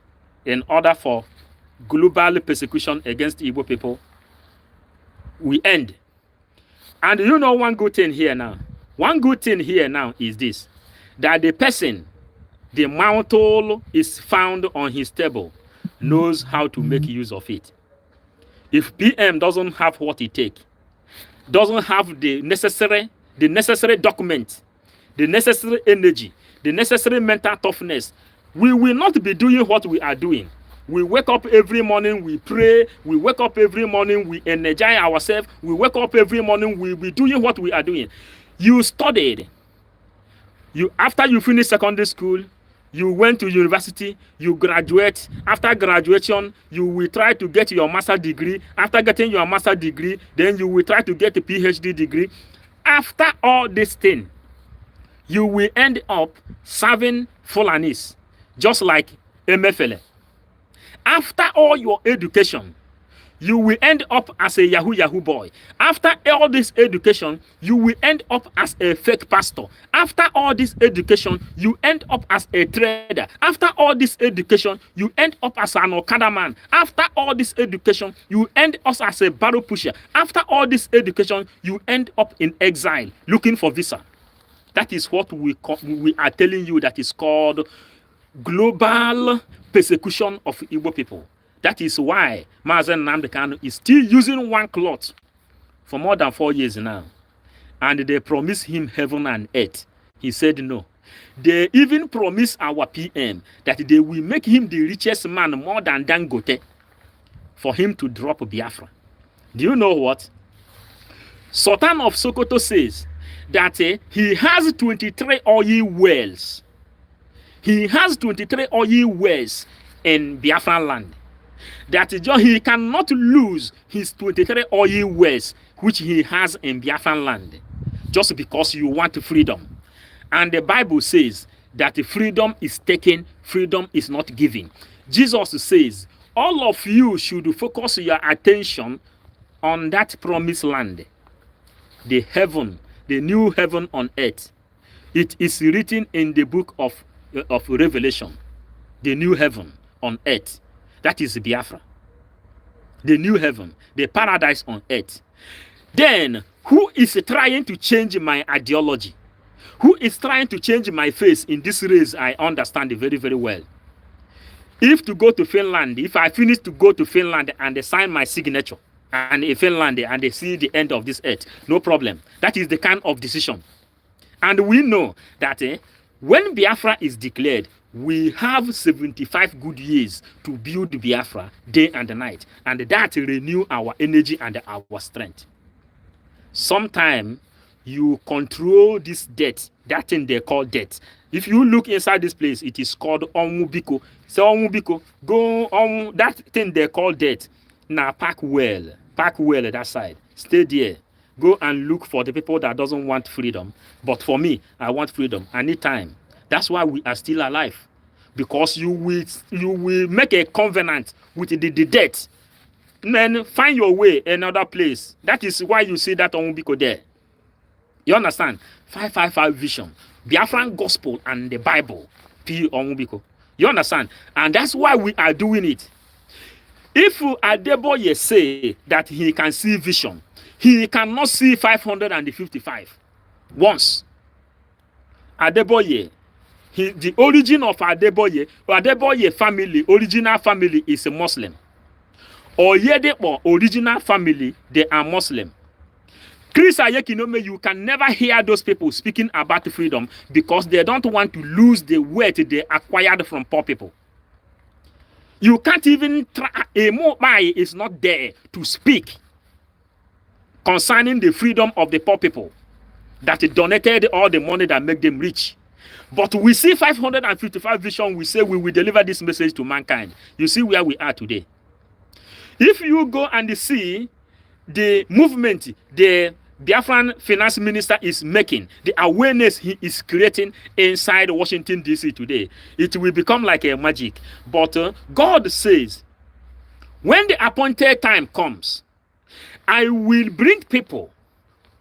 in order for global persecution against Igbo people we end. And you know one good thing here now. One good thing here now is this, that the person, the mantle is found on his table, knows how to make use of it. If PM doesn't have what it takes, doesn't have the necessary document, the necessary energy, the necessary mental toughness, we will not be doing what we are doing. We wake up every morning, we pray. We wake up every morning, we energize ourselves. We wake up every morning, we be doing what we are doing. You studied. After you finish secondary school, you went to university, you graduate. After graduation, you will try to get your master's degree. After getting your master's degree, then you will try to get a PhD degree. After all this thing, you will end up serving Fulanis, just like Emefele. After all your education, you will end up as a Yahoo boy. After all this education, you will end up as a fake pastor. After all this education, you end up as a trader. After all this education, you end up as an Okada man. After all this education, you end up as a barrel pusher. After all this education, you end up in exile, looking for visa. That is what we are telling you, that is called global persecution of Igbo people. That is why Mazen Nnamdi Kanu is still using one cloth for more than 4 years now. And they promised him heaven and earth. He said no. They even promised our PM that they will make him the richest man more than Dangote for him to drop Biafra. Do you know what? Sultan of Sokoto says that he has 23 oil wells. He has 23 oil wells in Biafran land. That he cannot lose his 23 oil wells which he has in Biafran land just because you want freedom. And the Bible says that freedom is taken, freedom is not given. Jesus says all of you should focus your attention on that promised land, the heaven, the new heaven on earth. It is written in the book of Revelation, the new heaven on earth. That is Biafra. The new heaven, the paradise on earth. Then, who is trying to change my ideology? Who is trying to change my face in this race? I understand it very, very well. If to go to Finland, if I finish to go to Finland and they sign my signature, and in Finland and they see the end of this earth, no problem. That is the kind of decision. And we know that when Biafra is declared, we have 75 good years to build Biafra day and night. And that renew our energy and our strength. Sometime you control this debt, that thing they call debt. If you look inside this place, it is called Onwubiko. So Onwubiko, go on that thing they call debt. Now pack well that side. Stay there. Go and look for the people that doesn't want freedom. But for me, I want freedom. I need time. That's why we are still alive. Because you will make a covenant with the debt. Then find your way another place. That is why you see that Onwubiko there. You understand? 555 vision, Biafran gospel and the Bible. P. Onwubiko. You understand? And that's why we are doing it. If Adeboye say that he can see vision, he cannot see 555 once. Adeboye, the origin of Adeboye family, original family is a Muslim. Oyedepo original family, they are Muslim. Chris Ayekinome, you can never hear those people speaking about freedom because they don't want to lose the wealth they acquired from poor people. You can't even try, Emobai is not there to speak concerning the freedom of the poor people that donated all the money that make them rich. But we see 555 vision, we say we will deliver this message to mankind. You see where we are today. If you go and see the movement, the Biafran finance minister is making, the awareness he is creating inside Washington, D.C. today, it will become like a magic. But God says, when the appointed time comes, I will bring people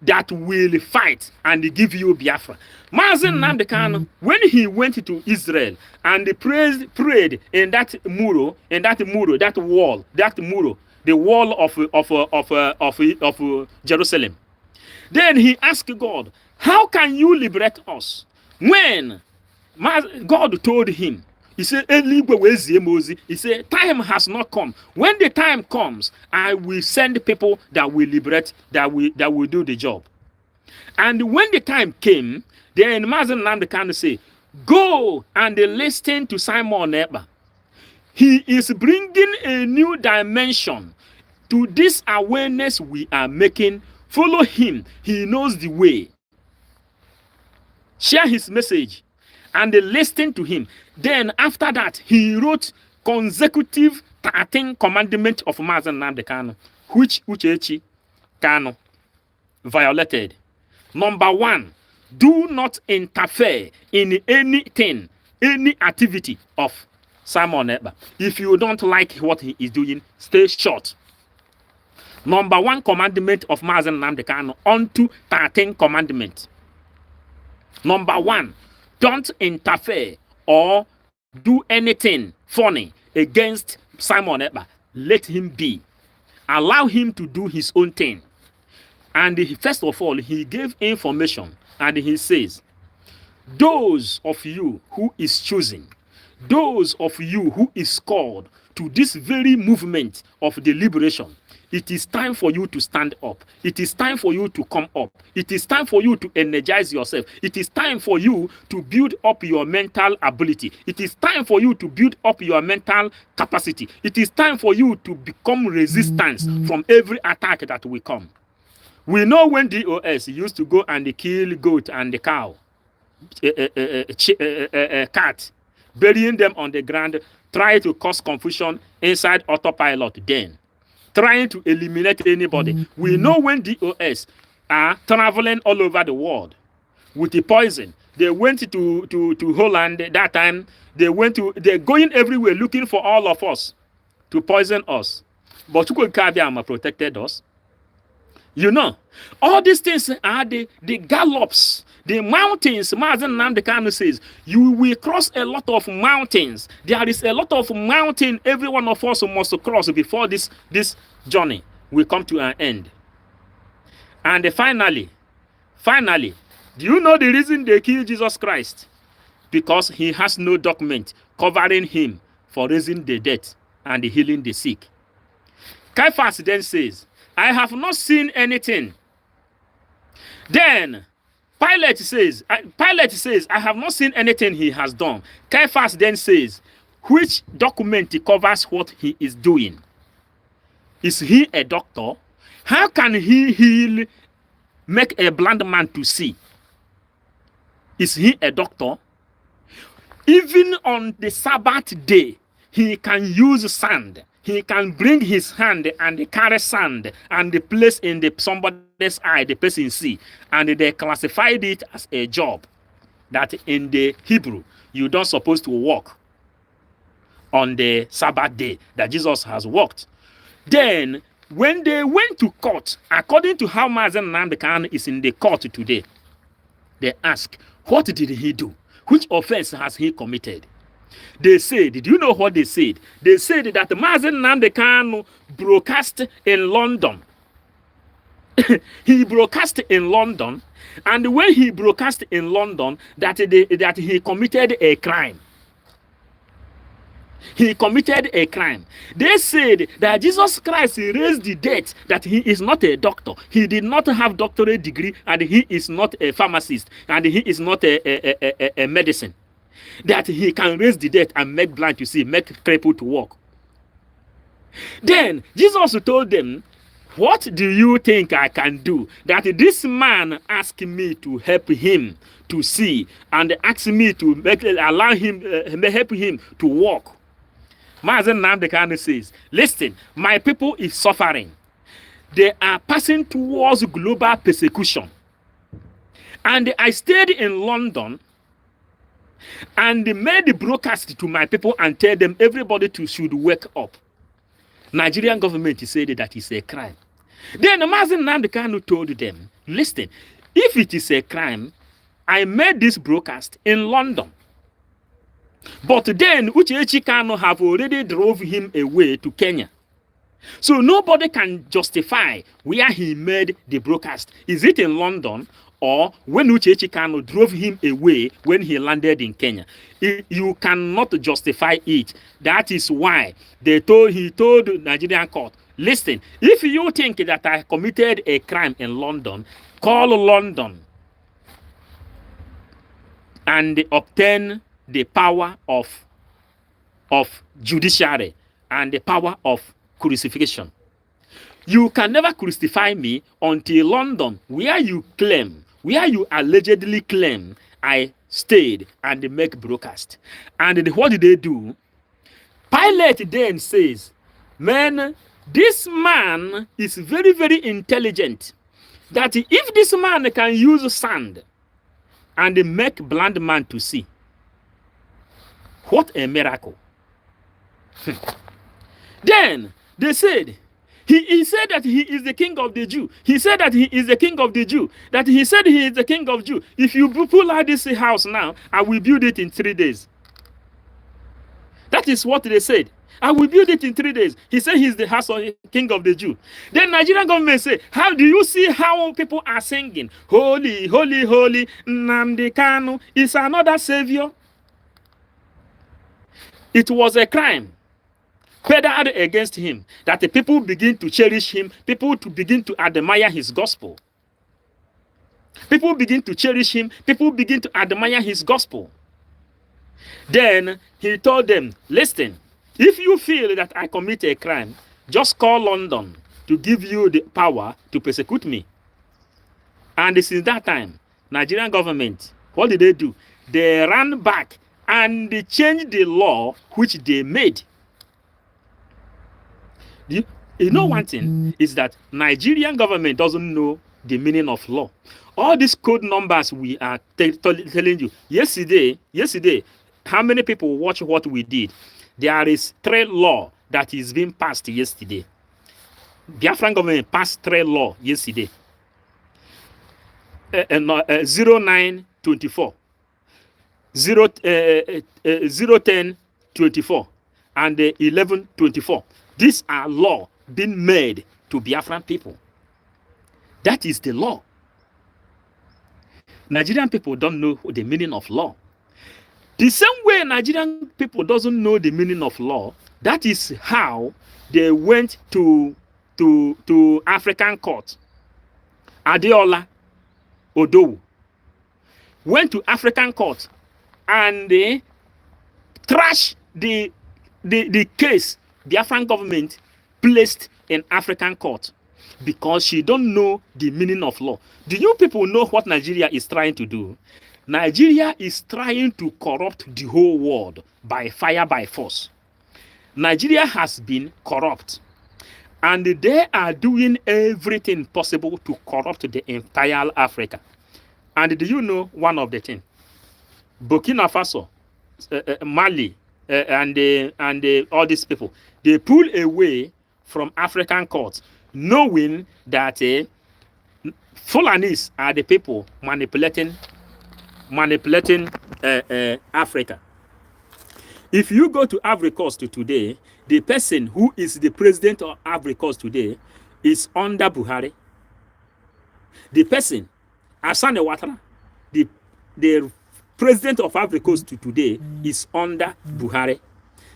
that will fight and give you Biafra. Mazen Nnamdi Kanu, when he went to Israel and prayed in that muro, the wall of Jerusalem, then he asked God, how can you liberate us? When God told him, he said, he said, time has not come. When the time comes, I will send people that will liberate, that will do the job. And when the time came, then Mazen Nnamdi Kanu say, go and listen to Simon Ekpa. He is bringing a new dimension to this awareness we are making. Follow him. He knows the way. Share his message and listen to him. Then after that, he wrote consecutive 13 commandments of Mazen Nnamdi Kanu, which Uchechi Kanu violated. Number 1, do not interfere in anything, any activity of Simon Ekpa. If you don't like what he is doing, stay short. Number 1 commandment of Mazen Nnamdi Kanu unto 13 commandments. Number 1, don't interfere or do anything funny against Simon Ekpa. Let him be. Allow him to do his own thing. And first of all, he gave information and he says, those of you who is chosen, those of you who is called to this very movement of the liberation, it is time for you to stand up. It is time for you to come up. It is time for you to energize yourself. It is time for you to build up your mental ability. It is time for you to build up your mental capacity. It is time for you to become resistance from every attack that will come. We know when DOS used to go and kill goat and the cow, cat, burying them on the ground, try to cause confusion inside autopilot then, trying to eliminate anybody. We know when DOS are traveling all over the world with the poison. They went to Holland that time. They're going everywhere looking for all of us to poison us. But Chukwuka protected us. You know, all these things are the gallops, the mountains. Mazen Namdekanu says, you will cross a lot of mountains. There is a lot of mountain every one of us must cross before this journey will come to an end. And finally, do you know the reason they killed Jesus Christ? Because he has no document covering him for raising the dead and healing the sick. Caiaphas then says, I have not seen anything. Then Pilate says, I have not seen anything he has done. Caiaphas then says, which document covers what he is doing? Is he a doctor? How can he heal, make a blind man to see? Is he a doctor? Even on the Sabbath day, he can use sand. He can bring his hand and carry sand and place in somebody's eye, the person see. And they classified it as a job that in the Hebrew, you don't supposed to walk on the Sabbath day that Jesus has walked. Then, when they went to court, according to how Mazen Namdekan is in the court today, they ask, what did he do? Which offense has he committed? They said, did you know what they said? They said that Mazen Namdekan broadcast in London. He broadcast in London, and when he broadcast in London, that he committed a crime. He committed a crime. They said that Jesus Christ raised the dead, that he is not a doctor. He did not have doctorate degree, and he is not a pharmacist, and he is not a medicine. That he can raise the dead and make blind to see, make crippled to walk. Then Jesus told them, what do you think I can do? That this man asked me to help him to see, and asked me to allow him, help him to walk. Mazen Namdekan says, listen, my people is suffering. They are passing towards global persecution. And I stayed in London and made the broadcast to my people and tell them everybody should wake up. Nigerian government said that it's a crime. Then Mazen Namdekan told them, listen, if it is a crime, I made this broadcast in London. But then Uchechi Kano have already drove him away to Kenya. So nobody can justify where he made the broadcast. Is it in London or when Uchechi Kano drove him away when he landed in Kenya? You cannot justify it. That is why he told Nigerian court, listen, if you think that I committed a crime in London, call London and obtain the power of judiciary and the power of crucifixion. You can never crucify me until London, where you allegedly claim I stayed and make broadcast. And what did they do? Pilate then says, man, this man is very, very intelligent. That if this man can use sand and make blind man to see, what a miracle. Then they said, he said that he is the king of the Jew. He said that he is the king of the Jew. That he said he is the king of Jew. If you pull out this house now, I will build it in 3 days. That is what they said. I will build it in 3 days. He said he's the house of king of the Jew. Then Nigerian government say, how do you see how people are singing? Holy, holy, holy, Nnamdi Kanu is another savior. It was a crime peddled against him that the people begin to cherish him, people to begin to admire his gospel. People begin to cherish him, people begin to admire his gospel. Then he told them, listen, if you feel that I commit a crime, just call London to give you the power to persecute me. And since that time, Nigerian government, what did they do? They ran back and they changed the law which they made. You know one thing is that Nigerian government doesn't know the meaning of law. All these code numbers we are telling you. Yesterday, how many people watch what we did? There is 3 law that is being passed yesterday. Biafran government passed 3 law yesterday. 0924, 01024, and 1124. These are law being made to Biafran people. That is the law. Nigerian people don't know the meaning of law. The same way Nigerian people doesn't know the meaning of law, that is how they went to African court. Adeola Odowu went to African court and they trashed the case the African government placed in African court because she don't know the meaning of law. Do you people know what Nigeria is trying to do? Nigeria is trying to corrupt the whole world by fire, by force. Nigeria has been corrupt, and they are doing everything possible to corrupt the entire Africa. And do you know one of the things? Burkina Faso, Mali, and all these people, they pull away from African courts, knowing that Fulanis are the people manipulating Africa. If you go to Ivory Coast today, the person who is the president of Ivory Coast today is under Buhari. The person, Asane Ouattara, the president of Ivory Coast today is under Buhari,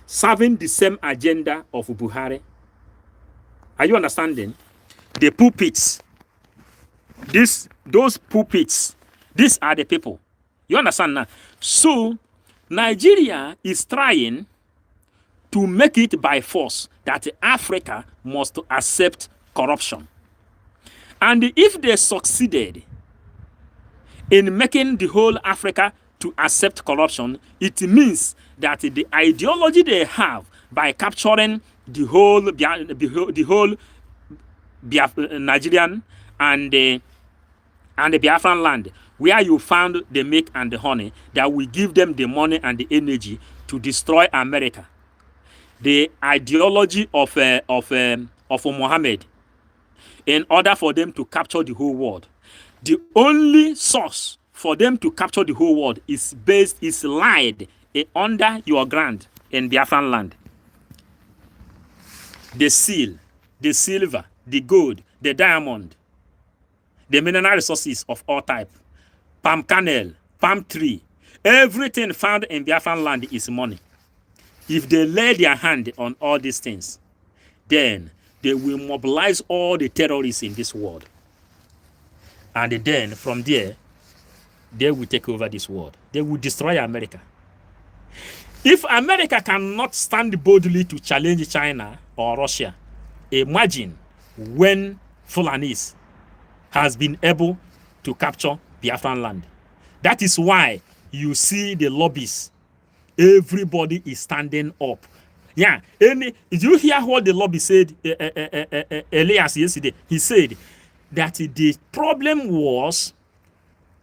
serving the same agenda of Buhari. Are you understanding? The pulpits, those pulpits, these are the people. You understand now? So Nigeria is trying to make it by force that Africa must accept corruption. And if they succeeded in making the whole Africa to accept corruption, it means that the ideology they have by capturing the whole Nigerian and the Biafran land, where you found the milk and the honey, that will give them the money and the energy to destroy America. The ideology of Mohammed, in order for them to capture the whole world. The only source for them to capture the whole world is lied under your ground in Biafran land. The seal, the silver, the gold, the diamond, the mineral resources of all type, palm kernel, palm tree, everything found in Biafran land is money. If they lay their hand on all these things, then they will mobilize all the terrorists in this world. And then from there, they will take over this world. They will destroy America. If America cannot stand boldly to challenge China or Russia, imagine when Fulanis has been able to capture Biafran land. That is why you see the lobbies. Everybody is standing up. Yeah. Did you hear what the lobby said, Elias, yesterday? He said that the problem was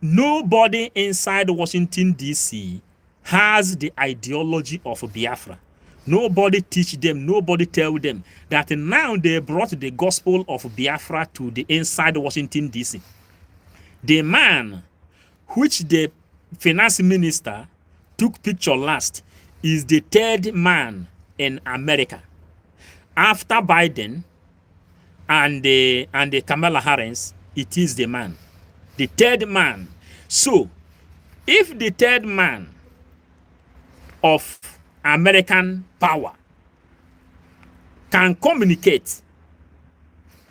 nobody inside Washington, D.C. has the ideology of Biafra. Nobody teach them, nobody tell them that now they brought the gospel of Biafra to the inside Washington, D.C. The man which the finance minister took picture last is the third man in America after Biden and the Kamala Harris. It is the man, the third man. So if the third man of American power can communicate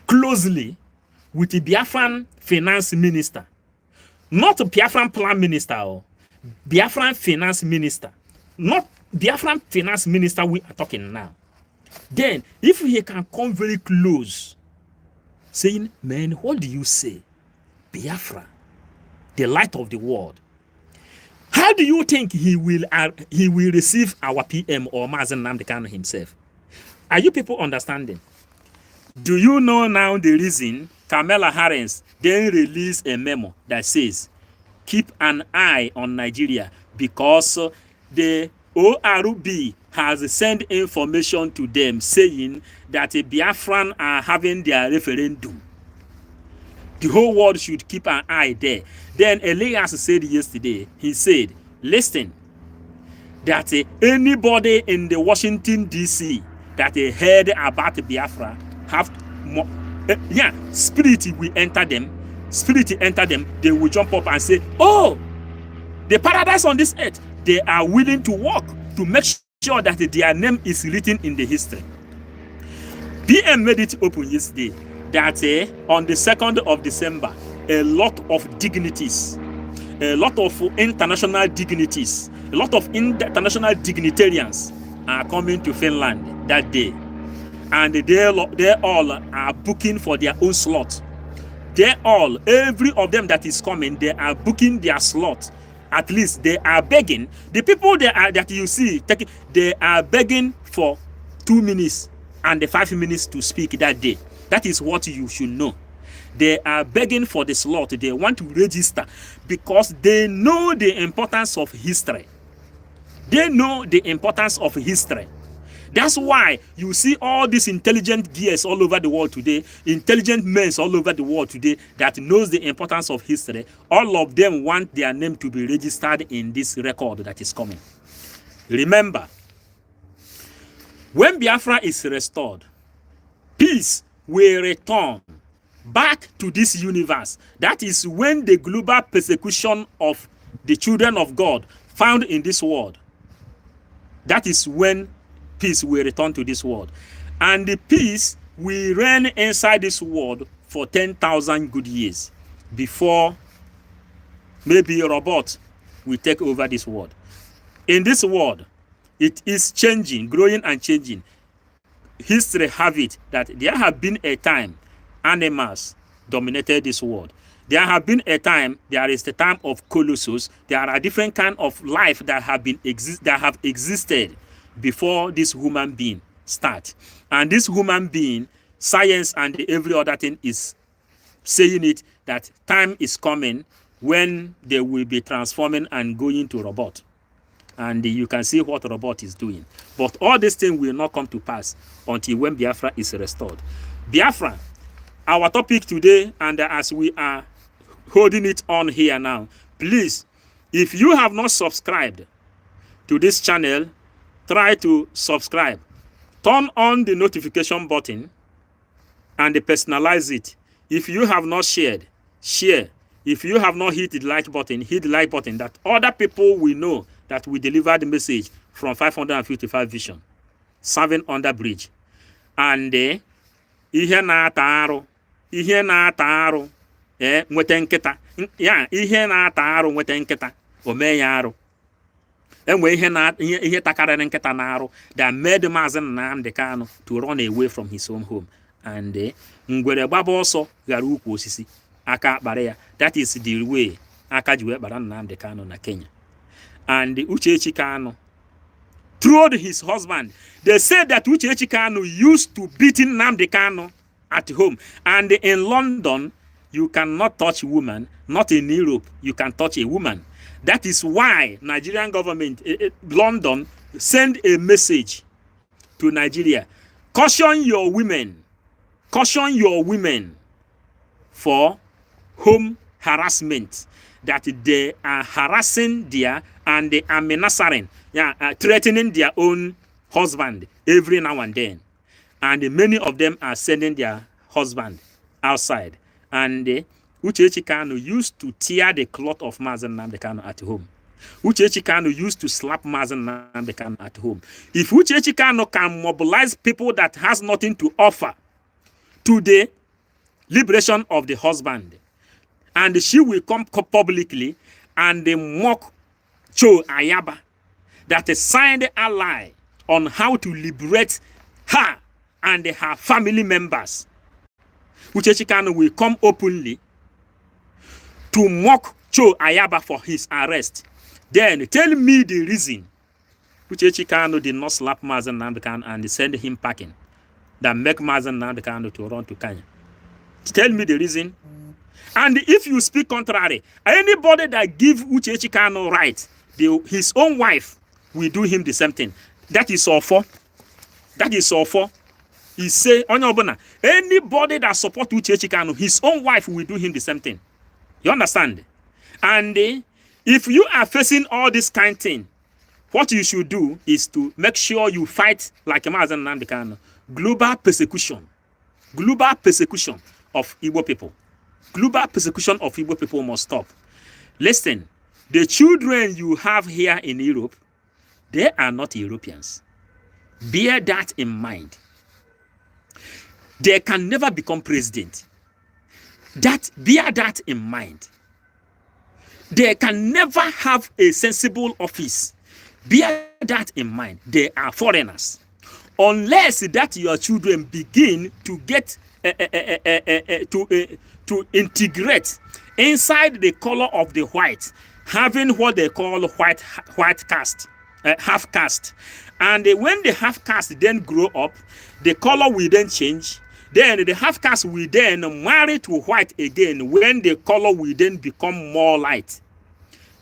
closely with the Biafran finance minister, not Biafran prime minister, or Biafran finance minister, not Biafran finance minister we are talking now, then if he can come very close, saying, man, what do you say? Biafra, the light of the world. How do you think he will receive our PM or Mazen Nnamdi Kanu himself? Are you people understanding? Do you know now the reason Kamala Harris then released a memo that says, keep an eye on Nigeria because the ORB has sent information to them saying that the Biafran are having their referendum. The whole world should keep an eye there. Then Elias said yesterday, he said, listen, that anybody in the Washington, D.C. that heard about Biafra have more, spirit will enter them. Spirit enter them, they will jump up and say, oh, the paradise on this earth, they are willing to work to make sure that their name is written in the history. PM made it open yesterday that on the 2nd of December, a lot of dignitaries, a lot of international dignitaries, a lot of international dignitarians are coming to Finland that day. And they all are booking for their own slot. They all, every of them that is coming, they are booking their slot. At least they are begging. The people that you see, they are begging for 2 minutes and the 5 minutes to speak that day. That is what you should know. They are begging for the slot. They want to register because they know the importance of history. They know the importance of history. That's why you see all these intelligent gears all over the world today, intelligent men all over the world today that knows the importance of history. All of them want their name to be registered in this record that is coming. Remember, when Biafra is restored, peace will return back to this universe. That is when the global persecution of the children of God found in this world, that is when peace will return to this world. And the peace will reign inside this world for 10,000 good years before maybe a robot will take over this world. In this world, it is changing, growing and changing. History have it that there have been a time animals dominated this world. There have been a time, there is the time of Colossus. There are different kinds of life that have existed before this human being start. And this human being, science and every other thing is saying it that time is coming when they will be transforming and going to robot. And you can see what robot is doing. But all these things will not come to pass until when Biafra is restored. Biafra, our topic today, and as we are holding it on here now, please, if you have not subscribed to this channel, try to subscribe. Turn on the notification button and personalize it. If you have not shared, share. If you have not hit the like button, hit the like button that other people will know that we deliver the message from 555 Vision, serving under bridge. And ihe na-ata arụ, nweta nkịta. Ya, ihe na-ata arụ nweta nkịta, o mee ya arụ. Enwe ihe takarịrị nkịta na arụ that made Mazen Nnamdi Kanu to run away from his own home. And ngwere gbaba ọsọ ghara ukwu osisi, aka akpara ya. That is the way aka ji wee kpara Nnamdi Kanu na Kenya. And Uchechi Kanu told his husband, they said that Uchechi Kanu used to beat Nnamdi Kanu at home. And in London, you cannot touch a woman. Not in Europe, you can touch a woman. That is why Nigerian government, London, send a message to Nigeria. Caution your women for home harassment, that they are harassing their and they are menacing, threatening their own husband every now and then. And many of them are sending their husband outside. And Uchechi Kanu used to tear the cloth of Mazen Nnamdi Kanu at home. Uchechi Kanu used to slap Mazen Nnamdi Kanu at home. If Uchechi Kanu can mobilize people that has nothing to offer to the liberation of the husband, and she will come publicly and mock Cho Ayaba, that signed ally on how to liberate her and her family members. Uchechi Kanu will come openly to mock Cho Ayaba for his arrest. Then tell me the reason Uchechi Kanu did not slap Mazen Nnamdi Kanu and send him packing, that make Mazen Nnamdi Kanu to run to Kenya. Tell me the reason. And if you speak contrary, anybody that give Uchechi Kanu right, his own wife will do him the same thing. That is all for. That is all for. He say, anybody that support Uchechi Kanu, his own wife will do him the same thing. You understand? And if you are facing all this kind of thing, what you should do is to make sure you fight like Mazen Nnamdi Kanu. Global persecution of Igbo people. Global persecution of Igbo people must stop. Listen, the children you have here in Europe, they are not Europeans. Bear that in mind. They can never become president. Bear that in mind. They can never have a sensible office. Bear that in mind. They are foreigners. Unless that your children begin to get to integrate inside the color of the white, having what they call white caste, half caste. And when the half caste then grow up, the color will then change. Then the half caste will then marry to white again when the color will then become more light.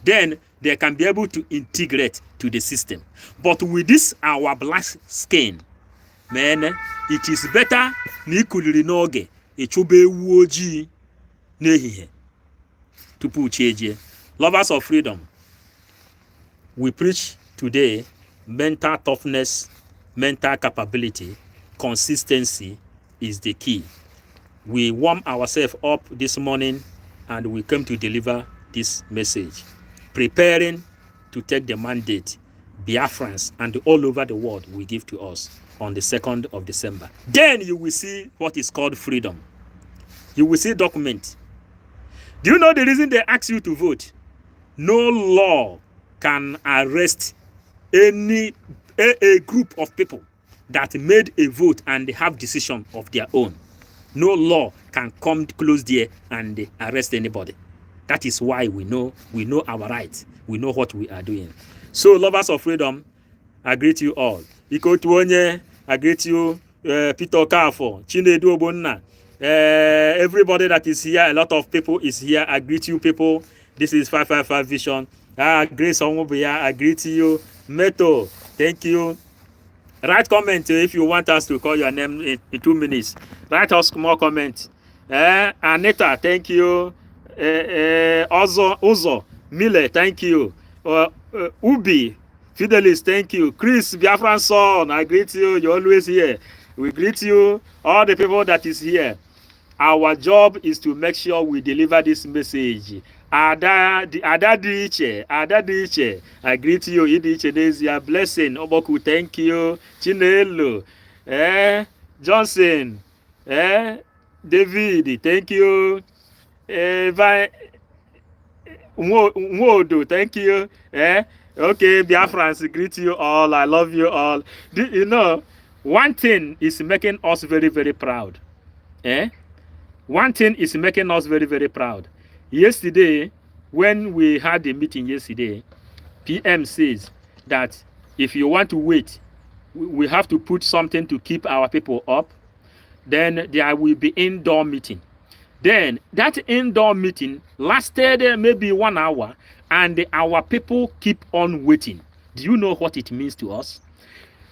Then they can be able to integrate to the system. But with this our black skin, man, it is better nikuliri noge echube woji nehihe tupu cheje. Lovers of freedom, we preach today mental toughness, mental capability, consistency is the key. We warm ourselves up this morning and we came to deliver this message, preparing to take the mandate Biafrans and all over the world will give to us on the 2nd of December. Then you will see what is called freedom. You will see document. Do you know the reason they ask you to vote? No law can arrest a group of people that made a vote and they have decision of their own. No law can come close there and arrest anybody. That is why we know our rights. We know what we are doing. So, lovers of freedom, I greet you all. Iko Tuonye, I greet you, Peter Okafo, Chinedu Obonna, everybody that is here, a lot of people is here. I greet you people. This is 555 Vision. Grace Onwubuya, I greet you. Meto, thank you. Write comment if you want us to call your name in 2 minutes. Write us more comments. Anita, thank you. Ozo, Mile, thank you. Ubi, Fidelis, thank you. Chris, Biafran son, I greet you. You're always here. We greet you, all the people that is here. Our job is to make sure we deliver this message. Ada Diche, I greet you. Idiche Desia, blessing. Oboku, thank you. Chinelo, Johnson, David, thank you. Mwodo, thank you. Okay, Biafrans, greet you all. I love you all. You know, one thing is making us very, very proud. One thing is making us very, very proud. Yesterday, when we had the meeting yesterday, PM says that if you want to wait, we have to put something to keep our people up. Then there will be indoor meeting. Then that indoor meeting lasted maybe 1 hour, and our people keep on waiting. Do you know what it means to us?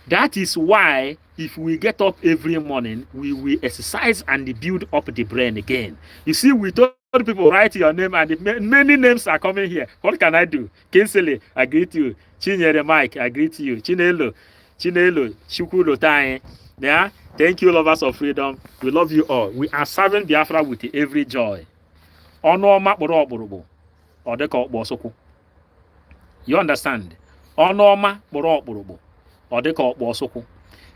That is why if we get up every morning, we will exercise and build up the brain again. You see, we told people, write your name, and many names are coming here. What can I do? Kinsley, I greet you. Chinyere Mike, I greet you. Chinelo, Chinelo, Chukwu Lotanye. Yeah. Thank you, lovers of freedom. We love you all. We are serving Biafra with every joy. Onoma boro odeko bosoku. You understand? Onoma boro odeko bosoku.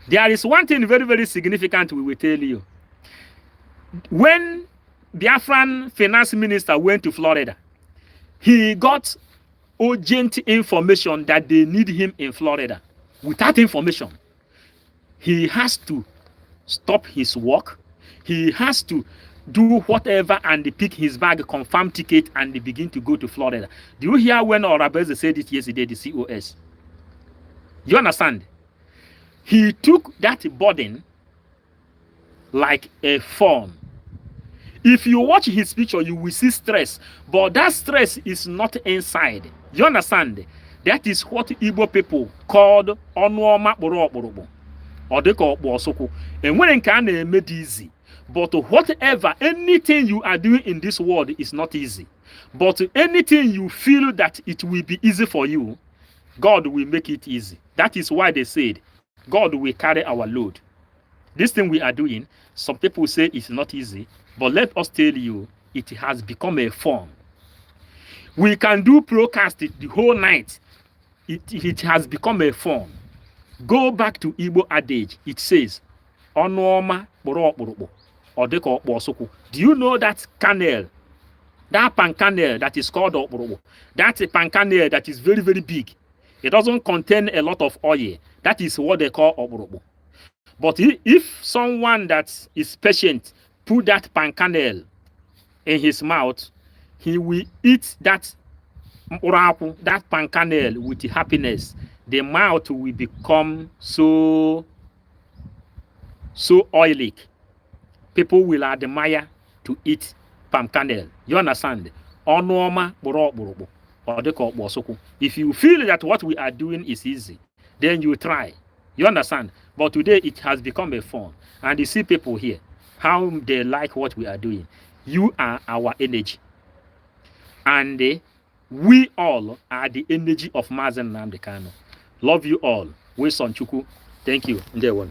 There is one thing very, very significant we will tell you. When Biafran finance minister went to Florida, he got urgent information that they need him in Florida. Without information, he has to stop his work. He has to do whatever and pick his bag, confirm ticket, and begin to go to Florida. Do you hear when Orabeze said it yesterday, the COS? You understand? He took that burden like a phone. If you watch his picture, you will see stress, but that stress is not inside. You understand? That is what Igbo people called Onuoma Borobo. Or they call Bosoko. And when it can made easy. But whatever, anything you are doing in this world is not easy. But anything you feel that it will be easy for you, God will make it easy. That is why they said, God will carry our load. This thing we are doing, some people say it's not easy, but let us tell you, it has become a form. We can do broadcast it the whole night. It has become a form. Go back to Igbo adage. It says, Onuoma boro odeko bosoku. Do you know that kernel? That pan kernel that is called okborobo. That's a pan kernel that is very, very big. It doesn't contain a lot of oil. That is what they call okborobo. But if someone that is patient put that pan kernel in his mouth, he will eat that pan kernel with happiness. The mouth will become so oily. People will admire to eat palm kernel. You understand? If you feel that what we are doing is easy, then you try. You understand? But today it has become a fun. And you see people here, how they like what we are doing. You are our energy. And we all are the energy of Mazen Nnamdi Kanu. Love you all. Wilson Chukwu. Thank you. Ndewo.